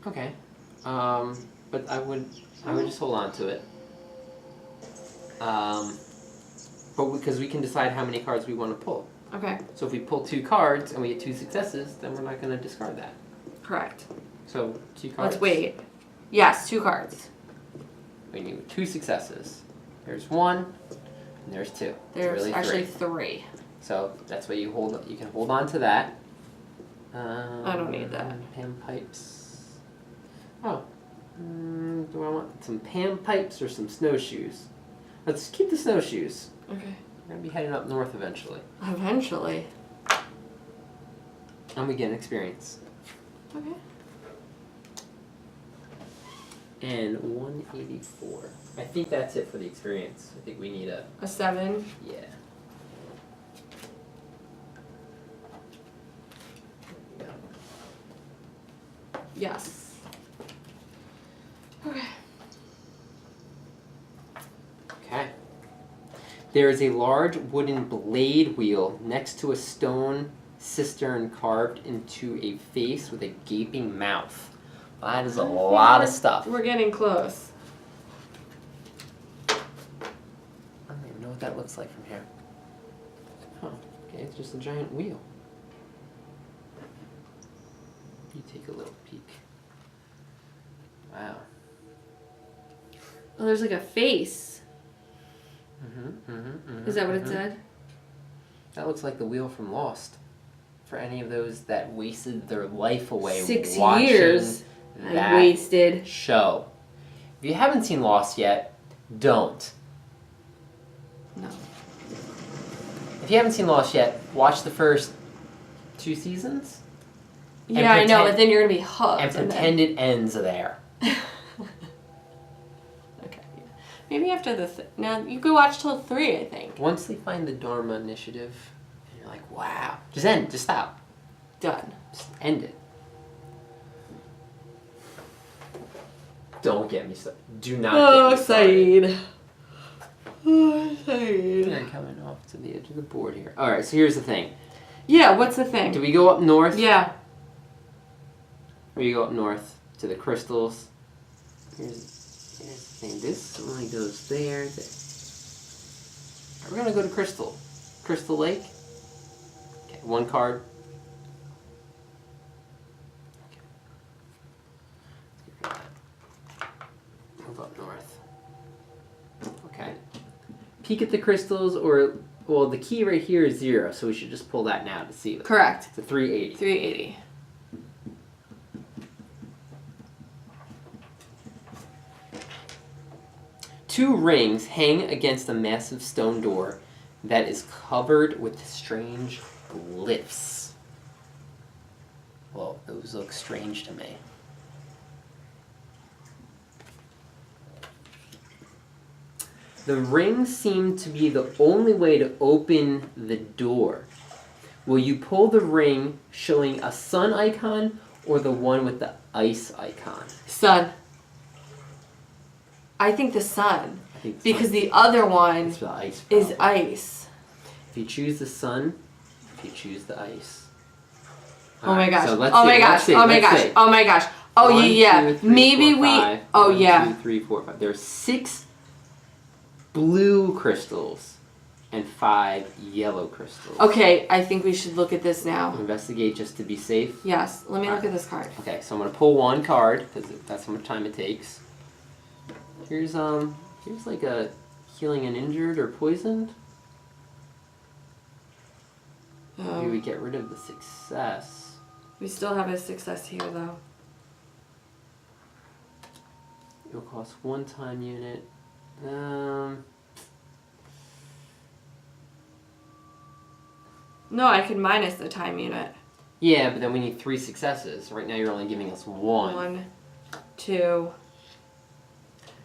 Okay. But I would just hold on to it. But because we can decide how many cards we want to pull. Okay. So if we pull 2 cards and we get 2 successes, then we're not going to discard that. Correct. So 2 cards. Let's wait. Yes, 2 cards. We need 2 successes. There's 1, and there's 2. There's really actually 3. 3. So that's why you can hold on to that. I don't need that. Pan pipes. Oh. Do I want some pan pipes or some snowshoes? Let's keep the snowshoes. Okay. We're going to be heading up north eventually. Eventually. And we get an experience. Okay. And 184. I think that's it for the experience. I think we need a 7. Yeah. Yes. Okay. Okay. There is a large wooden blade wheel next to a stone cistern carved into a face with a gaping mouth. That is a lot of stuff. We're getting close. I don't even know what that looks like from here. Huh. Okay, it's just a giant wheel. You take a little peek. Wow. Oh, there's like a face. Is that what it said? That looks like the wheel from Lost. For any of those that wasted their life away 6 watching years that I wasted. show. If you haven't seen Lost yet, don't. No. If you haven't seen Lost yet, watch the first 2 seasons. Yeah, I know, but then you're going to be hooked. And pretend it ends there. Okay. Yeah. Maybe after the... now, you could watch till 3, I think. Once they find the Dharma Initiative, and you're like, wow. Just end. Just stop. Done. Just end it. Don't get me started. Do not get me started. Saeed. Oh, Saeed. They're coming off to the edge of the board here. Alright, so here's the thing. Yeah, what's the thing? Do we go up north? Yeah. Or you go up north to the crystals? Here's the thing. This only goes there. We're gonna go to Crystal. Crystal Lake. Okay, 1 card. Okay. Move up north. Okay. Peek at the crystals, or well, the key right here is 0, so we should just pull that now to see it. Correct. It's a 380. 380. Two rings hang against a massive stone door that is covered with strange glyphs. Whoa, those look strange to me. The rings seem to be the only way to open the door. Will you pull the ring showing a sun icon or the one with the ice icon? Sun. I think the sun. I think Because the other one it's the ice is problem. ice. If you choose the sun, if you choose the ice. Oh my gosh. So let's Oh see, my gosh. let's see, Oh my let's gosh. see. Oh my gosh. Oh 1, yeah. 2, 3, Maybe 4, we. 5. Oh 1, yeah. 2, 3, 4, 5. There's 6 blue crystals and 5 yellow crystals. Okay, I think we should look at this now. Investigate just to be safe. Yes. Let me look at this card. Okay, so I'm gonna pull 1 card because that's how much time it takes. Here's like a healing an injured or poisoned. Maybe we get rid of the success. We still have a success here though. It'll cost 1 time unit. No, I could minus the time unit. Yeah, but then we need 3 successes. Right now you're only giving us 1. 1, 2.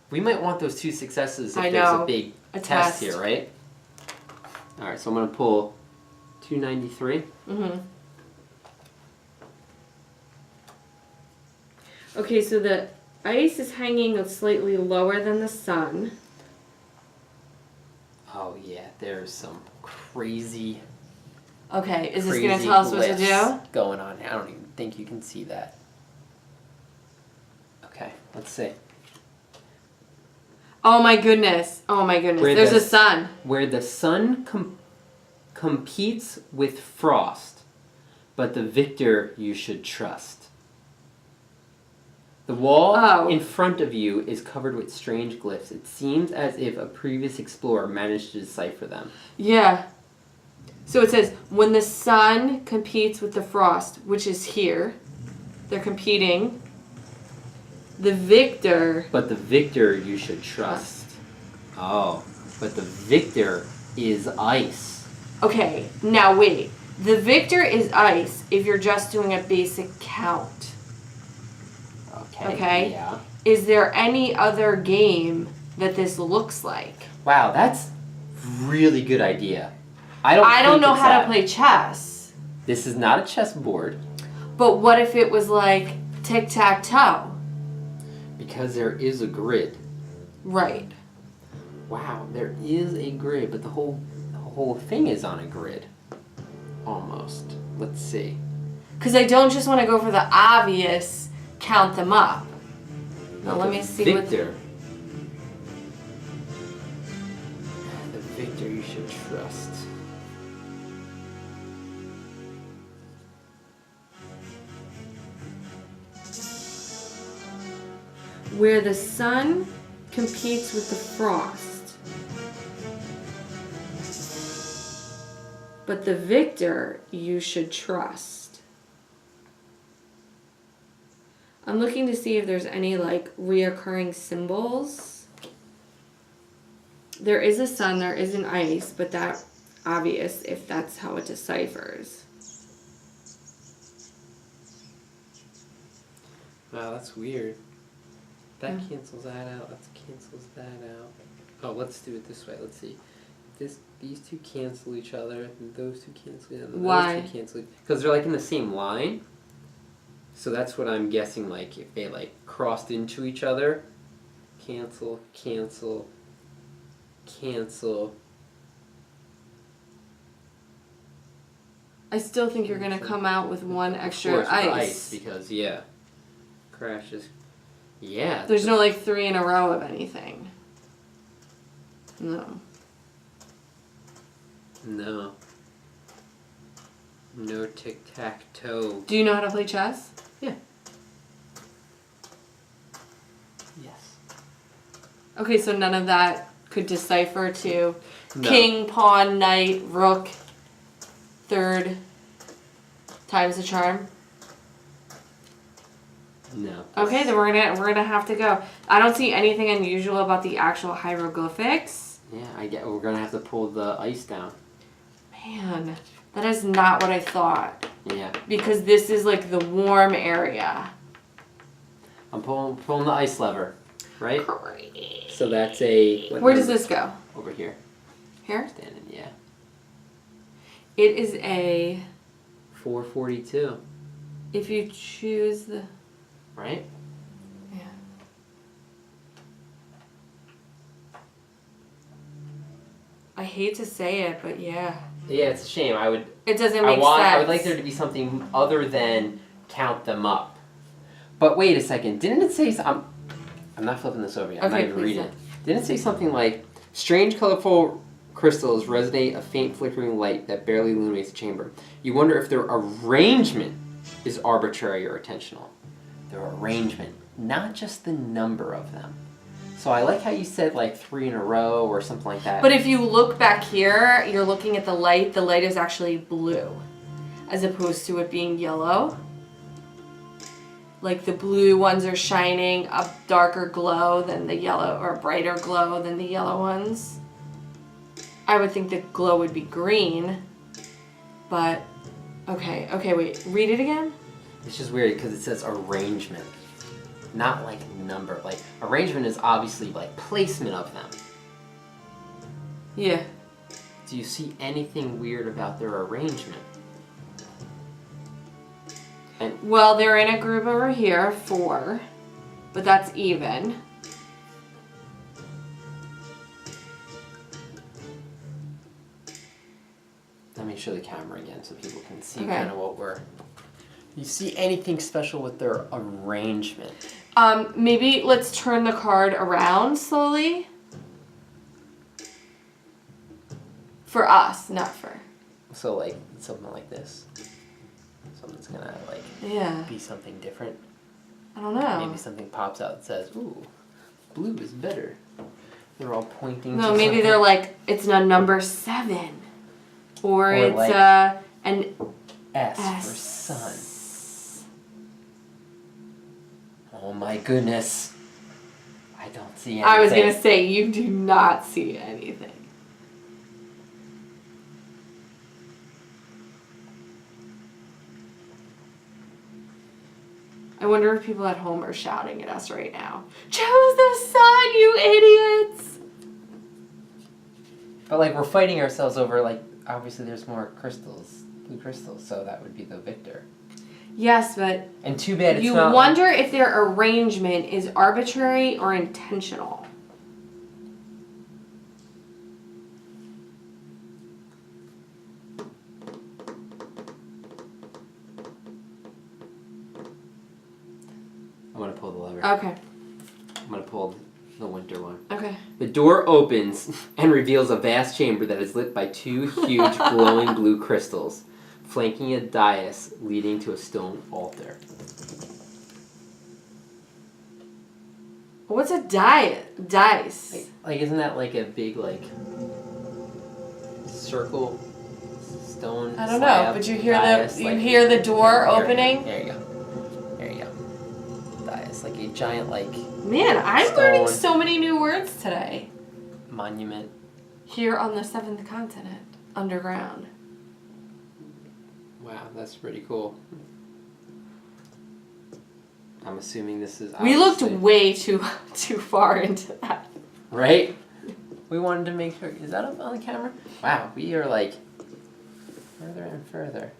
We might want those 2 successes if I there's know. a big A test test. here, right? Alright, so I'm going to pull 293. Mm-hmm. Okay, so the ice is hanging slightly lower than the sun. Oh yeah, there's some crazy. Okay, is this going to tell us what to do? Going on. I don't even think you can see that. Okay, let's see. Oh my goodness. Oh my goodness. There's a sun. Where the sun competes with frost, but the victor you should trust. The wall in front of you is covered with strange glyphs. It seems as if a previous explorer managed to decipher them. Yeah. So it says, when the sun competes with the frost, which is here, they're competing. The victor... But the victor you should trust. Oh, but the victor is ice. Okay, now wait. The victor is ice if you're just doing a basic count. Okay? Yeah. Is there any other game that this looks like? Wow, that's really good idea. I don't know how to play chess. This is not a chessboard. But what if it was like tic-tac-toe? Because there is a grid. Right. Wow, there is a grid, but the whole thing is on a grid. Almost. Let's see. Because I don't just want to go for the obvious count them up. Now let me see Victor. The victor you should trust. Where the sun competes with the frost. But the victor you should trust. I'm looking to see if there's any like reoccurring symbols. There is a sun, there is an ice, but that's obvious if that's how it deciphers. Wow, that's weird. That cancels that out. That cancels that out. Oh, let's do it this way. Let's see. These two cancel each other. And those two cancel each other. Why? Those two cancel. Because they're like in the same line. So that's what I'm guessing. Like if they like crossed into each other, cancel, cancel, cancel. I still think you're gonna come out with one extra Of course, with ice. because crashes. Yeah. There's no like 3 in a row of anything. No. No. No tic-tac-toe. Do you know how to play chess? Yeah. Yes. Okay, so none of that could decipher to No. king, pawn, knight, rook, third times the charm. No. Okay, then we're gonna have to go. I don't see anything unusual about the actual hieroglyphics. Yeah, we're gonna have to pull the ice down. Man, that is not what I thought. Yeah. Because this is like the warm area. I'm pulling the ice lever, right? Great. So that's a. Where does this go? Over here. Here? Standing, yeah. It is a. 442. If you choose the. Right? Yeah. I hate to say it, but yeah. Yeah, it's a shame. It doesn't make sense. I would like there to be something other than count them up. But wait a second. Didn't it say I'm not flipping this over yet. I'm not even reading it. Didn't it say something like strange colorful crystals resonate a faint flickering light that barely illuminates the chamber. You wonder if their arrangement is arbitrary or intentional. Their arrangement, not just the number of them. So I like how you said like 3 in a row or something like that. But if you look back here, you're looking at the light. The light is actually blue, as opposed to it being yellow. Like the blue ones are shining a darker glow than the yellow, or a brighter glow than the yellow ones. I would think the glow would be green, but okay, wait, read it again? It's just weird because it says arrangement, not like number. Like arrangement is obviously like placement of them. Yeah. Do you see anything weird about their arrangement? Well, they're in a group over here, 4. but that's even. Let me show the camera again so people can see kind of what we're... You see anything special with their arrangement? Maybe let's turn the card around slowly. For us, not for... So like something like this. Something's gonna like be something different. I don't know. Maybe something pops out and says, "Ooh, blue is better." They're all pointing. No, to maybe something. they're like it's a number 7, or it's like an S for sun. Oh my goodness! I don't see anything. I was gonna say you do not see anything. I wonder if people at home are shouting at us right now. Choose the sun, you idiots! But like we're fighting ourselves over like obviously there's more crystals, blue crystals, so that would be the victor. Yes, but and too bad it's you not. wonder if their arrangement is arbitrary or intentional. I'm gonna pull the lever. Okay. I'm gonna pull the winter one. Okay. The door opens and reveals a vast chamber that is lit by 2 huge glowing blue crystals, flanking a dais leading to a stone altar. What's a dice? Like isn't that like a big like circle stone? I don't know, slab but you hear dais, you hear the door opening. There you go. There you go. Dais, like a giant like. Man, I'm stone learning so many new words today. Monument. Here on the 7th continent, underground. Wow, that's pretty cool. I'm assuming this is. We looked way too far into that. Right? We wanted to make sure. Is that up on the camera? Wow, we are like further and further.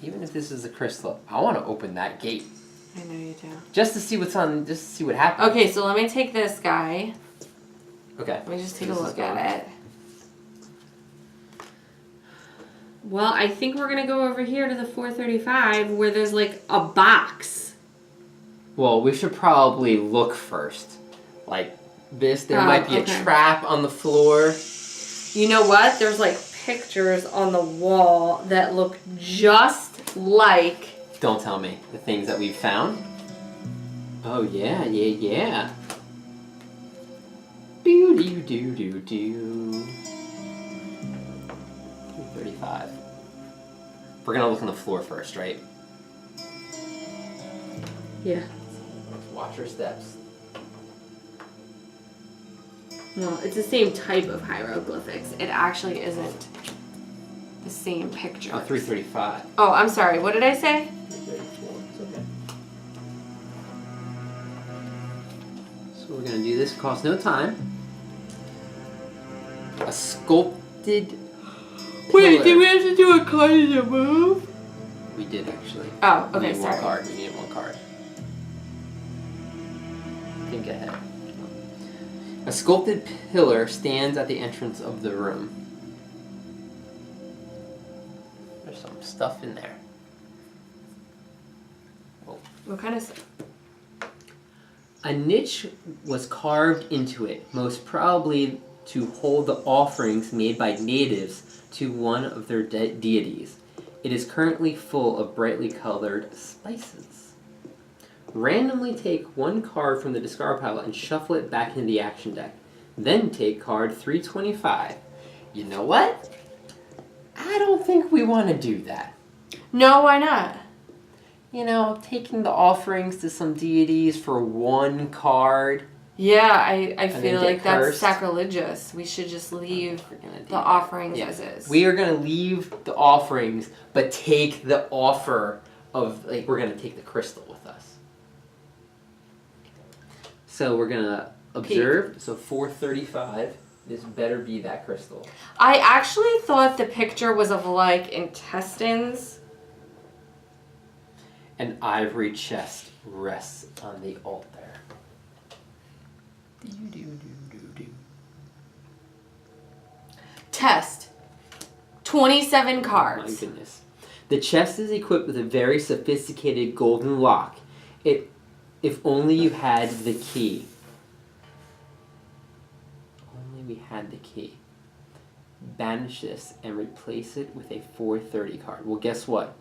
Even if this is a crystal, I want to open that gate. I know you do. Just to see what's on. Just to see what happens. Okay, so let me take this guy. Okay. Let me just take a look at it. Well, I think we're gonna go over here to the 435 where there's like a box. Well, we should probably look first. Like this, there might be a trap on the floor. You know what? There's like pictures on the wall that look just like... Don't tell me. The things that we've found? Oh, yeah, yeah, yeah. Do-do-do-do-do. 235. We're gonna look on the floor first, right? Yeah. Let's watch our steps. Well, it's the same type of hieroglyphics. It actually isn't the same picture. Oh, 335. Oh, I'm sorry. What did I say? 334. It's okay. So we're gonna do this. Costs no time. A sculpted. Wait, pillar. did we have to do a card in a move? We did actually. Oh, We okay, need sorry. one card. We need one card. Think ahead. A sculpted pillar stands at the entrance of the room. There's some stuff in there. Oh. What kind of stuff? A niche was carved into it, most probably to hold the offerings made by natives to one of their deities. It is currently full of brightly colored spices. Randomly take one card from the discard pile and shuffle it back into the action deck. Then take card 325. You know what? I don't think we want to do that. No, why not? You know, taking the offerings to some deities for one card. Yeah, I feel like that's cursed. sacrilegious. We should just leave the that. offerings as is. We are going to leave the offerings, but take the offer of, like, we're going to take the crystal with us. So we're going to observe. So 435. This better be that crystal. I actually thought the picture was of like intestines. An ivory chest rests on the altar. Test. 27 Oh my cards. goodness. The chest is equipped with a very sophisticated golden lock. If only you had the key. Only we had the key. Banish this and replace it with a 430 card. Well, guess what?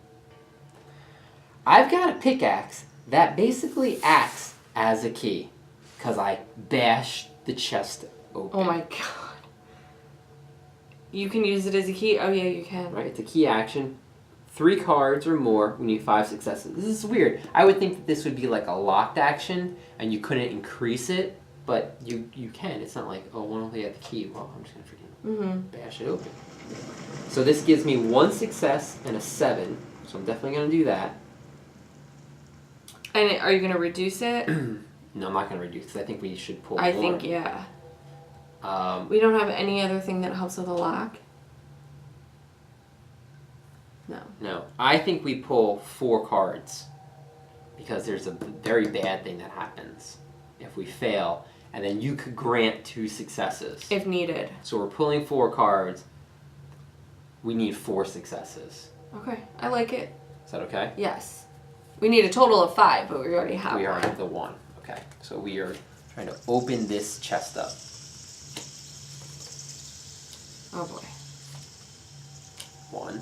I've got a pickaxe that basically acts as a key. Because I bashed the chest open. Oh my god. You can use it as a key? Oh yeah, you can. Right, it's a key action. 3 cards or more, we need 5 successes. This is weird. I would think that this would be like a locked action and you couldn't increase it, but you can. It's not like, oh, one only had the key. Well, I'm just going to freaking bash it open. So this gives me 1 success and a 7, so I'm definitely going to do that. And are you going to reduce it? No, I'm not going to reduce because I think we should pull I more. think, yeah. We don't have any other thing that helps with a lock? No. No, I think we pull 4 cards because there's a very bad thing that happens if we fail, and then you could grant 2 successes. If needed. So we're pulling 4 cards. We need 4 successes. Okay, I like it. Is that okay? Yes. We need a total of 5, but we already have We one. already have the 1. Okay, so we are trying to open this chest up. Oh boy. 1,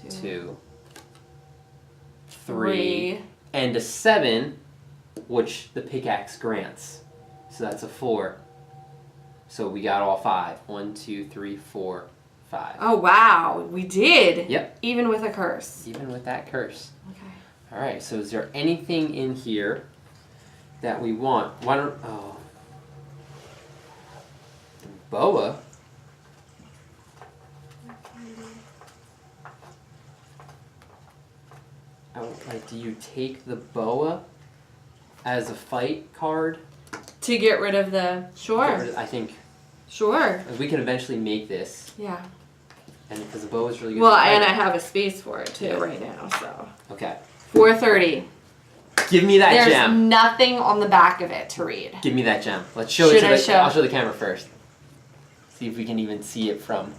2, 2, 3. 3, and a 7, which the pickaxe grants. So that's a 4. So we got all 5. 1, 2, 3, 4, 5. Oh wow, we did. Yep. Even with a curse. Even with that curse. Okay. All right. So is there anything in here that we want? Why don't? Oh, the boa. Oh, like, do you take the boa as a fight card? To get rid of the... Sure. I think Sure. we can eventually make this, Yeah. and because the boa is really good. Well, for and I fighting. have a space for it too Yeah. right now, so. Okay. 430. Give me that There's gem. nothing on the back of it to read. Give me that gem. Let's show Should it I to the. show? I'll show the camera first. See if we can even see it from.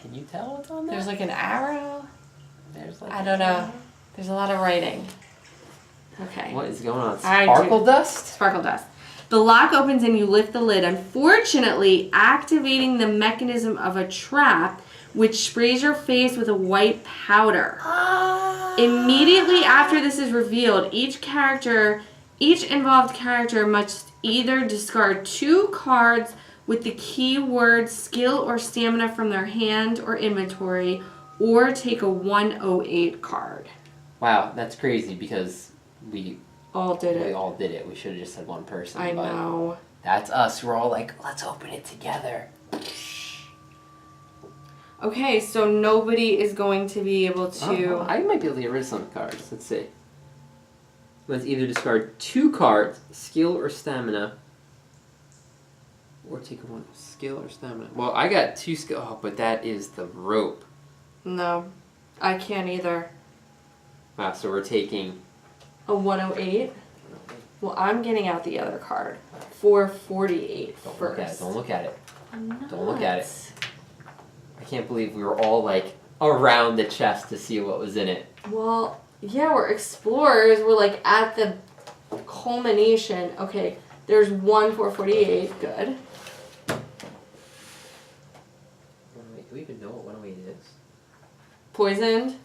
Can you tell what's on there? There's like an arrow. There's like I don't know. There's a lot of writing. Okay. What is going on? I Sparkle do- dust? Sparkle dust. The lock opens and you lift the lid, unfortunately activating the mechanism of a trap which sprays your face with a white powder. Immediately after this is revealed, each involved character must either discard 2 cards with the keyword skill or stamina from their hand or inventory, or take a 108 card. Wow, that's crazy because we All did it. all did it. We should have just had one person. I but know. That's us. We're all like, let's open it together. Okay, so nobody is going to be able to... I might be able to get rid of some cards. Let's see. Let's either discard 2 cards, skill or stamina, or take one skill or stamina. Well, I got 2 skill. Oh, but that is the rope. No, I can't either. Wow, so we're taking. A 108? Well, I'm getting out the other card. 448 Don't first. look at it. Don't look at it. I'm Don't look at it. not. I can't believe we were all like around the chest to see what was in it. Well, yeah, we're explorers. We're like at the culmination. Okay, there's 448. Good. Do we even know what 108 is? Poisoned.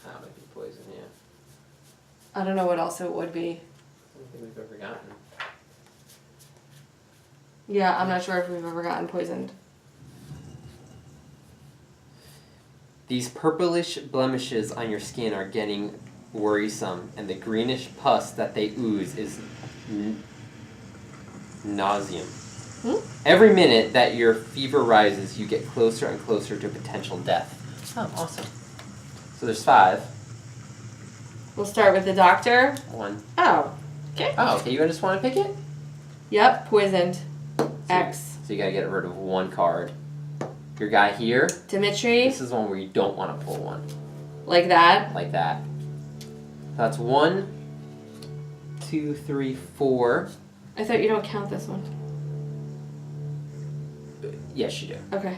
Ah, it might be poison, yeah. I don't know what else it would be. I don't think we've ever gotten. Yeah, I'm not sure if we've ever gotten poisoned. These purplish blemishes on your skin are getting worrisome, and the greenish pus that they ooze is nauseum. Every minute that your fever rises, you get closer and closer to potential death. Oh, awesome. So there's 5. We'll start with the doctor. 1. Oh, okay. Oh, okay, you just want to pick it? Yep, poisoned. X. So you gotta get rid of 1 card. Your guy here, Dimitri. this is one where you don't want to pull 1. Like that? Like that. That's 1, 2, 3, 4. I thought you don't count this one. Yes, you do. Okay.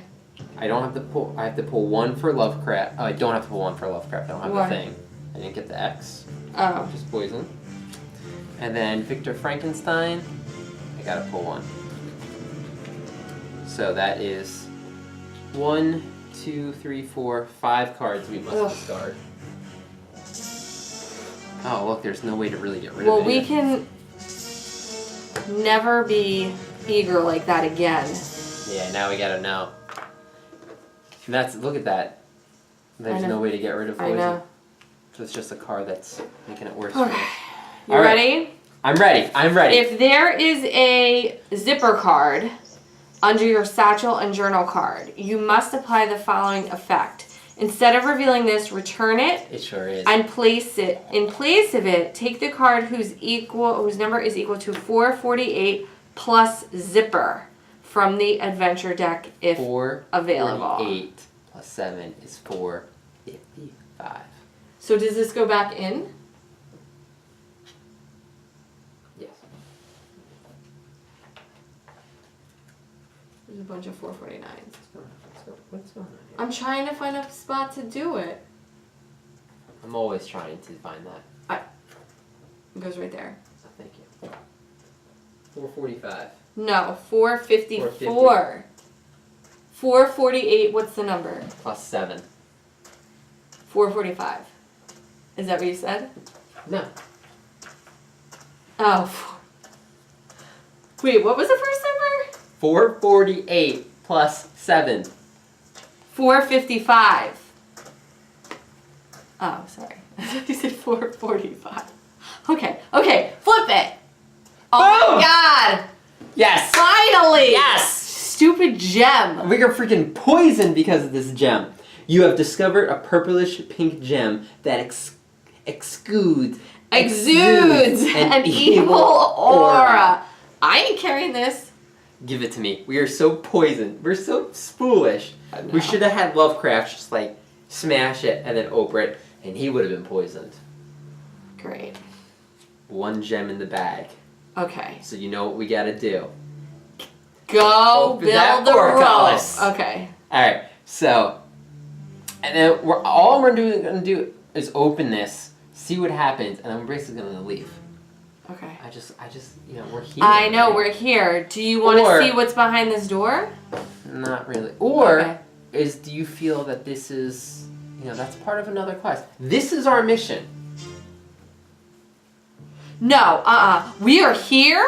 I don't have to pull. I have to pull 1 for Lovecraft. Oh, I don't have to pull 1 for Lovecraft. I don't have Why? the thing. I didn't get the X. Oh. Just poison. And then Victor Frankenstein. I gotta pull 1. So that is 1, 2, 3, 4, 5 cards we must discard. Oh, look, there's no way to really get rid of it. Well, we can never be eager like that again. Yeah, now we gotta know. And that's, look at that. There's no way to get rid of poison. I know. So it's just a card that's making it worse. Okay. You All right. ready? I'm ready. I'm ready. If there is a zipper card under your satchel and journal card, you must apply the following effect. Instead of revealing this, return it. It sure is. And place it. In place of it, take the card whose number is equal to 448 plus zipper from the adventure deck if available. 448 plus 7 is 455. So does this go back in? Yes. There's a bunch of 449s. What's going on here? I'm trying to find a spot to do it. I'm always trying to find that. It goes right there. So thank you. 445. No, 454. 448, what's the number? Plus 7. 445. Is that what you said? No. Oh. Wait, what was the first number? 448 plus 7. 455. Oh, sorry. I thought you said 445. Okay, flip it. Oh Boom! my god! Yes! Finally! Yes! Stupid gem. We got freaking poisoned because of this gem. You have discovered a purplish pink gem that exudes an evil aura. I ain't carrying this. Give it to me. We are so poisoned. We're so foolish. We should have had Lovecraft just like smash it and then open it, and he would have been poisoned. Great. 1 gem in the bag. Okay. So you know what we gotta do. Go Open that build the rope. portcullis. Okay. Alright, so, and then all we're gonna do is open this, see what happens, and then we're basically gonna leave. Okay. I just, you know, we're here. I know, right? we're here. Do you want to see what's behind this door? Not really. Or, Okay. do you feel that this is, you know, that's part of another quest? This is our mission. No, we are here.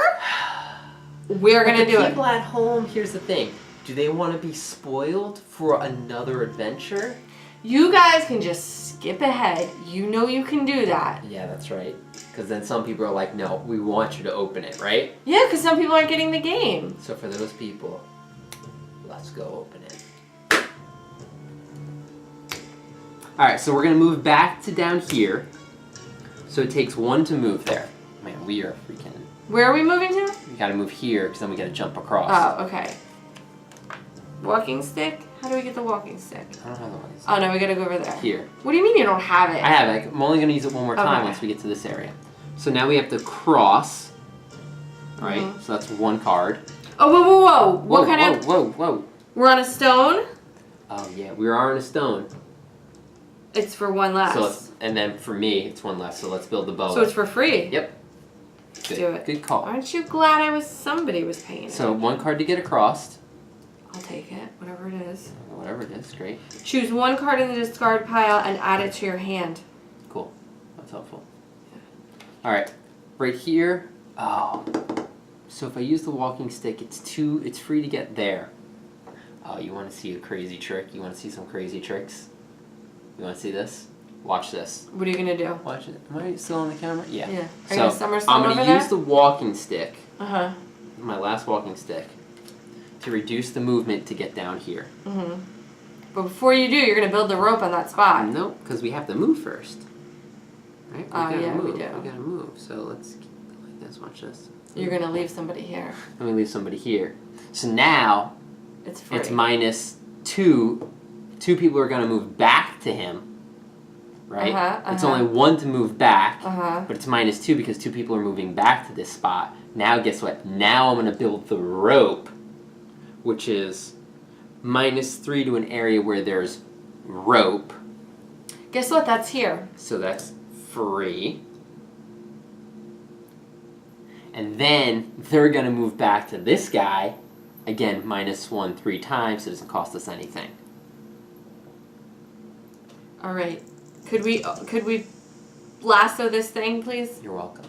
We're gonna do it. People at home, here's the thing. Do they want to be spoiled for another adventure? You guys can just skip ahead. You know you can do that. Yeah, that's right. Because then some people are like, no, we want you to open it, right? Yeah, because some people aren't getting the game. So for those people, let's go open it. Alright, so we're going to move back to down here. So it takes 1 to move there. Man, we are freaking... Where are we moving to? We got to move here, because then we got to jump across. Oh, okay. Walking stick? How do we get the walking stick? I don't have the ones. Oh, no, we gotta go over there. Here. What do you mean you don't have it? I have it. I'm only going to use it one more time Okay. once we get to this area. So now we have to cross. Alright, Mhm. so that's 1 card. Oh, whoa. What kind of... Whoa. We're on a stone? Oh, yeah, we are on a stone. It's for 1 less. So and then for me, it's 1 less, so let's build the boa. So it's for free? Yep. Good. Do it. Good call. Aren't you glad somebody was paying So it? 1 card to get across. I'll take it, whatever it is. Whatever it is, great. Choose 1 card in the discard pile and add it to your hand. Cool. That's helpful. Alright. Right here. Oh. So if I use the walking stick, it's free to get there. Oh, you want to see a crazy trick? You want to see some crazy tricks? You want to see this? Watch this. What are you gonna do? Watch it. Am I still on the camera? Yeah. Yeah. Are So you gonna somersault I'm over going there? to use the walking stick. Uh-huh. My last walking stick. To reduce the movement to get down here. Mm-hmm. But before you do, you're gonna build the rope on that spot. No, because we have to move first. Right? Yeah, we do. We gotta move. So let's keep it like this. Watch this. You're gonna leave somebody here. Let me leave somebody here. So now It's free. it's -2. 2 people are gonna move back to him. right? It's only 1 to move back, but it's -2 because 2 people are moving back to this spot. Now guess what? Now I'm going to build the rope, which is -3 to an area where there's rope. Guess what? That's here. So that's free. And then they're going to move back to this guy. Again, -1 3 times, so it doesn't cost us anything. All right. Could we lasso this thing, please? You're welcome.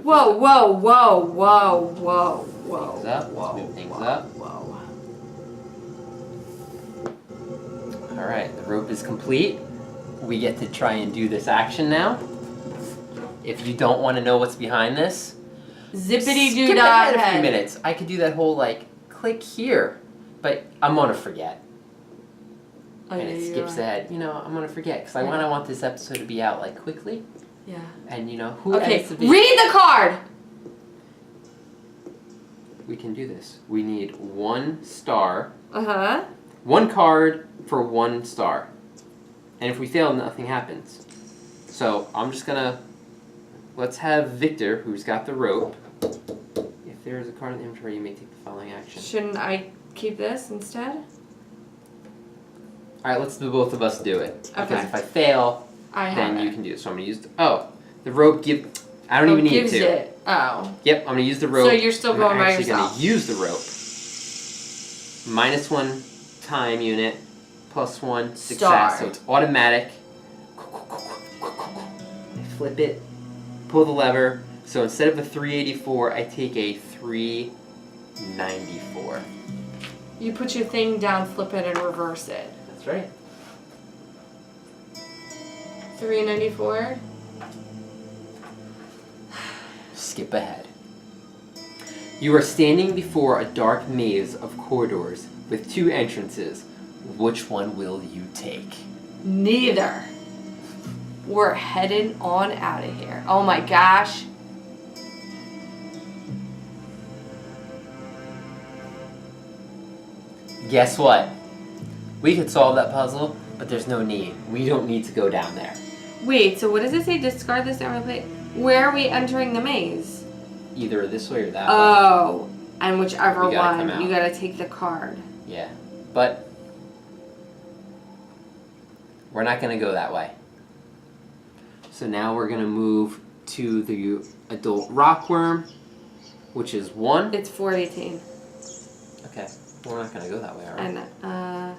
Whoa, whoa, whoa, whoa, whoa, whoa. Things up. Whoa, Let's move things whoa, up. Whoa. All right, the rope is complete. We get to try and do this action now. If you don't want to know what's behind this, Zippity doo skip dah ahead a few head. minutes. I could do that whole like click here, but I'm gonna forget. Oh, And yeah, it you skips are. ahead. You know, I'm gonna forget because I Yeah. want this episode to be out like quickly. Yeah. And you know who Okay. edits the video? Read the card. We can do this. We need 1 star, 1 card for 1 star, and if we fail, nothing happens. So I'm just gonna let's have Victor, who's got the rope. If there is a card in the inventory, you may take the following action. Shouldn't I keep this instead? All right, let's do both of us do it. Because Okay. if I fail, I have then it. you can do it. So I'm gonna use the rope. I don't even need gives to. it. Oh. Yep, I'm gonna use the rope. So you're still going by I'm actually yourself. gonna use the rope. -1 time unit, +1 success. Star. So it's automatic. I flip it, pull the lever. So instead of a 384, I take a 394. You put your thing down, flip it, and reverse it. That's right. 394. Skip ahead. You are standing before a dark maze of corridors with 2 entrances. Which one will you take? Neither. We're headed on out of here. Oh my gosh. Guess what? We could solve that puzzle, but there's no need. We don't need to go down there. Wait, so what does it say? Discard this and replay. Where are we entering the maze? Either this way or that way. Oh, and whichever We gotta one, come out. you gotta take the card. Yeah, but we're not going to go that way. So now we're going to move to the adult rockworm, which is 1. It's 418. Okay, we're not going to go that way, are we? And,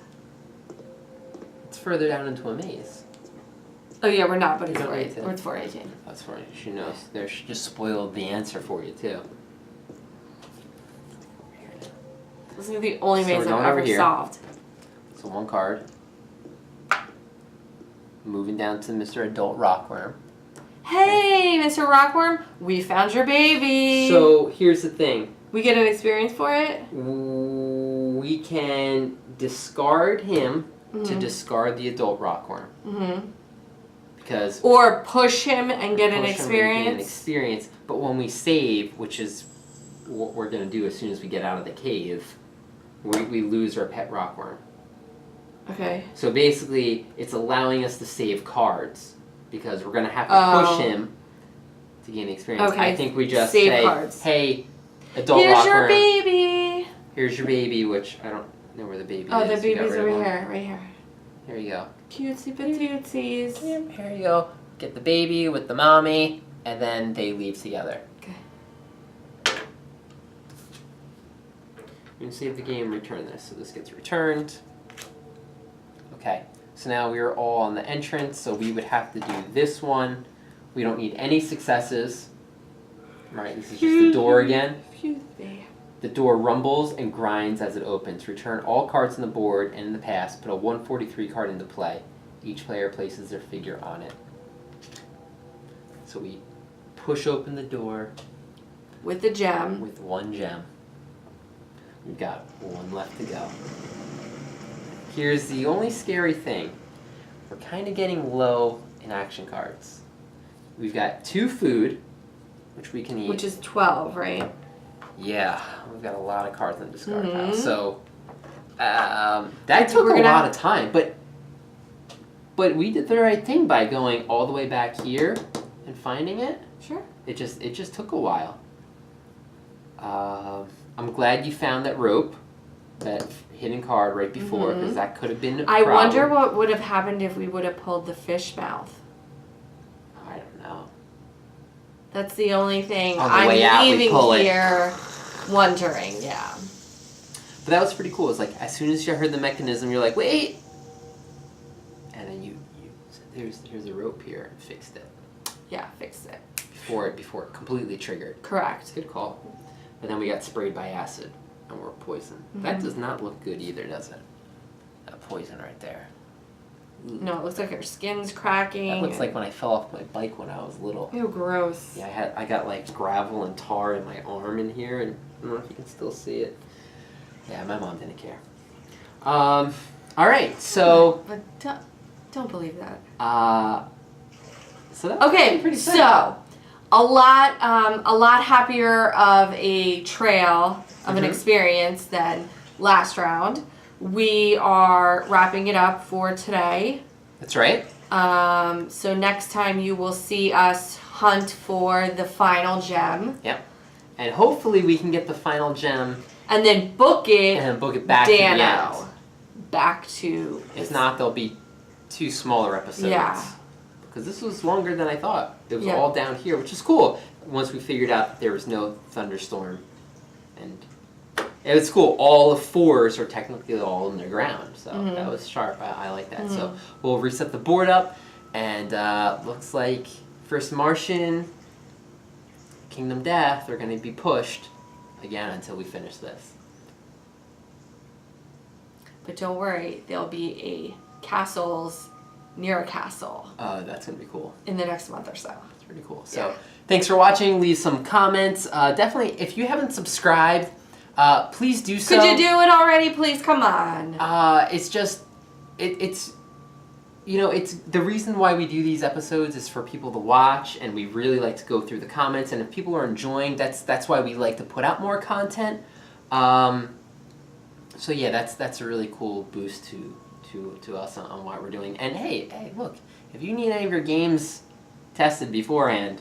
It's further down into a maze. oh yeah, we're not, but it's You don't need 418. to. Or it's 418. That's funny. She knows. There, she just spoiled the answer for you, too. This is the only So maze we're I've going over ever here. solved. So 1 card. Moving down to Mr. Adult Rockworm. Hey, Mr. Rockworm, we found your baby. So here's the thing. We get an experience for it? We can discard him to discard the adult rockworm. Mm-hmm. Because Or push him and get an push him and gain an experience. experience. But when we save, which is what we're going to do as soon as we get out of the cave, we lose our pet rockworm. Okay. So basically, it's allowing us to save cards. Because we're going to have to push him to gain experience. Okay. I think we just Save say, cards. hey, adult Here's rockworm. your baby. Here's your baby, which I don't know where the baby Oh, is. the We got baby's rid of over one. here, right here. Here you go. Cutesy patootsies. Yep, here you go. Get the baby with the mommy, and then they leave together. Okay. You can save the game, return this. So this gets returned. Okay, so now we are all on the entrance, so we would have to do this one. We don't need any successes. Right, this is just the door again. Excuse me. The door rumbles and grinds as it opens. Return all cards on the board and in the past. Put a 143 card into play. Each player places their figure on it. So we push open the door With the gem. with 1 gem. We've got 1 left to go. Here's the only scary thing. We're kind of getting low in action cards. We've got 2 food, which we can eat. Which is 12, right? Yeah, we've got a lot of cards in the discard pile. Mhm. So that took We're a gonna lot of time, but but we did the right thing by going all the way back here and finding it. Sure. It just took a while. I'm glad you found that rope, that hidden card right before, because that could have been a problem. I wonder what would have happened if we would have pulled the fish mouth. I don't know. That's the only thing On the I'm way out, we leaving pull it. here wondering, yeah. But that was pretty cool. It's like, as soon as you heard the mechanism, you're like, wait! And then you said, here's a rope here, and fixed it. Yeah, fixed it. Before it completely triggered. Correct. Good call. But then we got sprayed by acid, and we're poisoned. That does not look good either, does it? That poison right there. No, it looks like our skin's cracking. That looks like when I fell off my bike when I was little. Ew, gross. Yeah, I got like gravel and tar in my arm in here, and I don't know if you can still see it. Yeah, my mom didn't care. All right, so. But don't believe that. So that was Okay, pretty sick. so a lot happier of a trail of an experience than last round. We are wrapping it up for today. That's right. So next time you will see us hunt for the final gem. Yep. And hopefully we can get the final gem And then book it. and then book it back to the end. Dano. Back to. If not, there'll be 2 smaller episodes. Yeah. Because this was longer than I thought. It was Yeah. all down here, which is cool. Once we figured out that there was no thunderstorm. And it was cool. All the 4s are technically all in the ground. So that was sharp. I like that. So we'll reset the board up. And looks like First Martian, Kingdom Death are going to be pushed again until we finish this. But don't worry, there'll be castles near a castle That's going to be cool. in the next month or so. That's pretty cool. So thanks for watching. Leave some comments. Definitely, if you haven't subscribed, please do so. Could you do it already, please? Come on. It's just, it's, you know, it's the reason why we do these episodes is for people to watch, and we really like to go through the comments. And if people are enjoying, that's why we like to put out more content. So yeah, that's a really cool boost to us on what we're doing. And hey, look, if you need any of your games tested beforehand.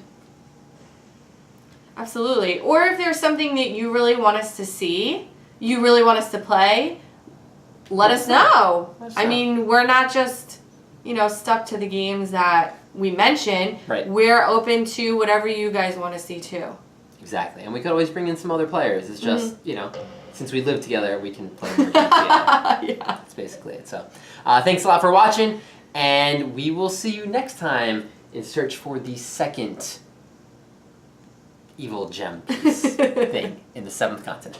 Absolutely. Or if there's something that you really want us to see, you really want us to play, let us know. I mean, we're not just, stuck to the games that we mentioned. Right. We're open to whatever you guys want to see too. Exactly. And we could always bring in some other players. It's just, since we live together, we can play more games together. Yeah. That's basically it. So, thanks a lot for watching, and we will see you next time in search for the second evil gem piece thing in the 7th continent.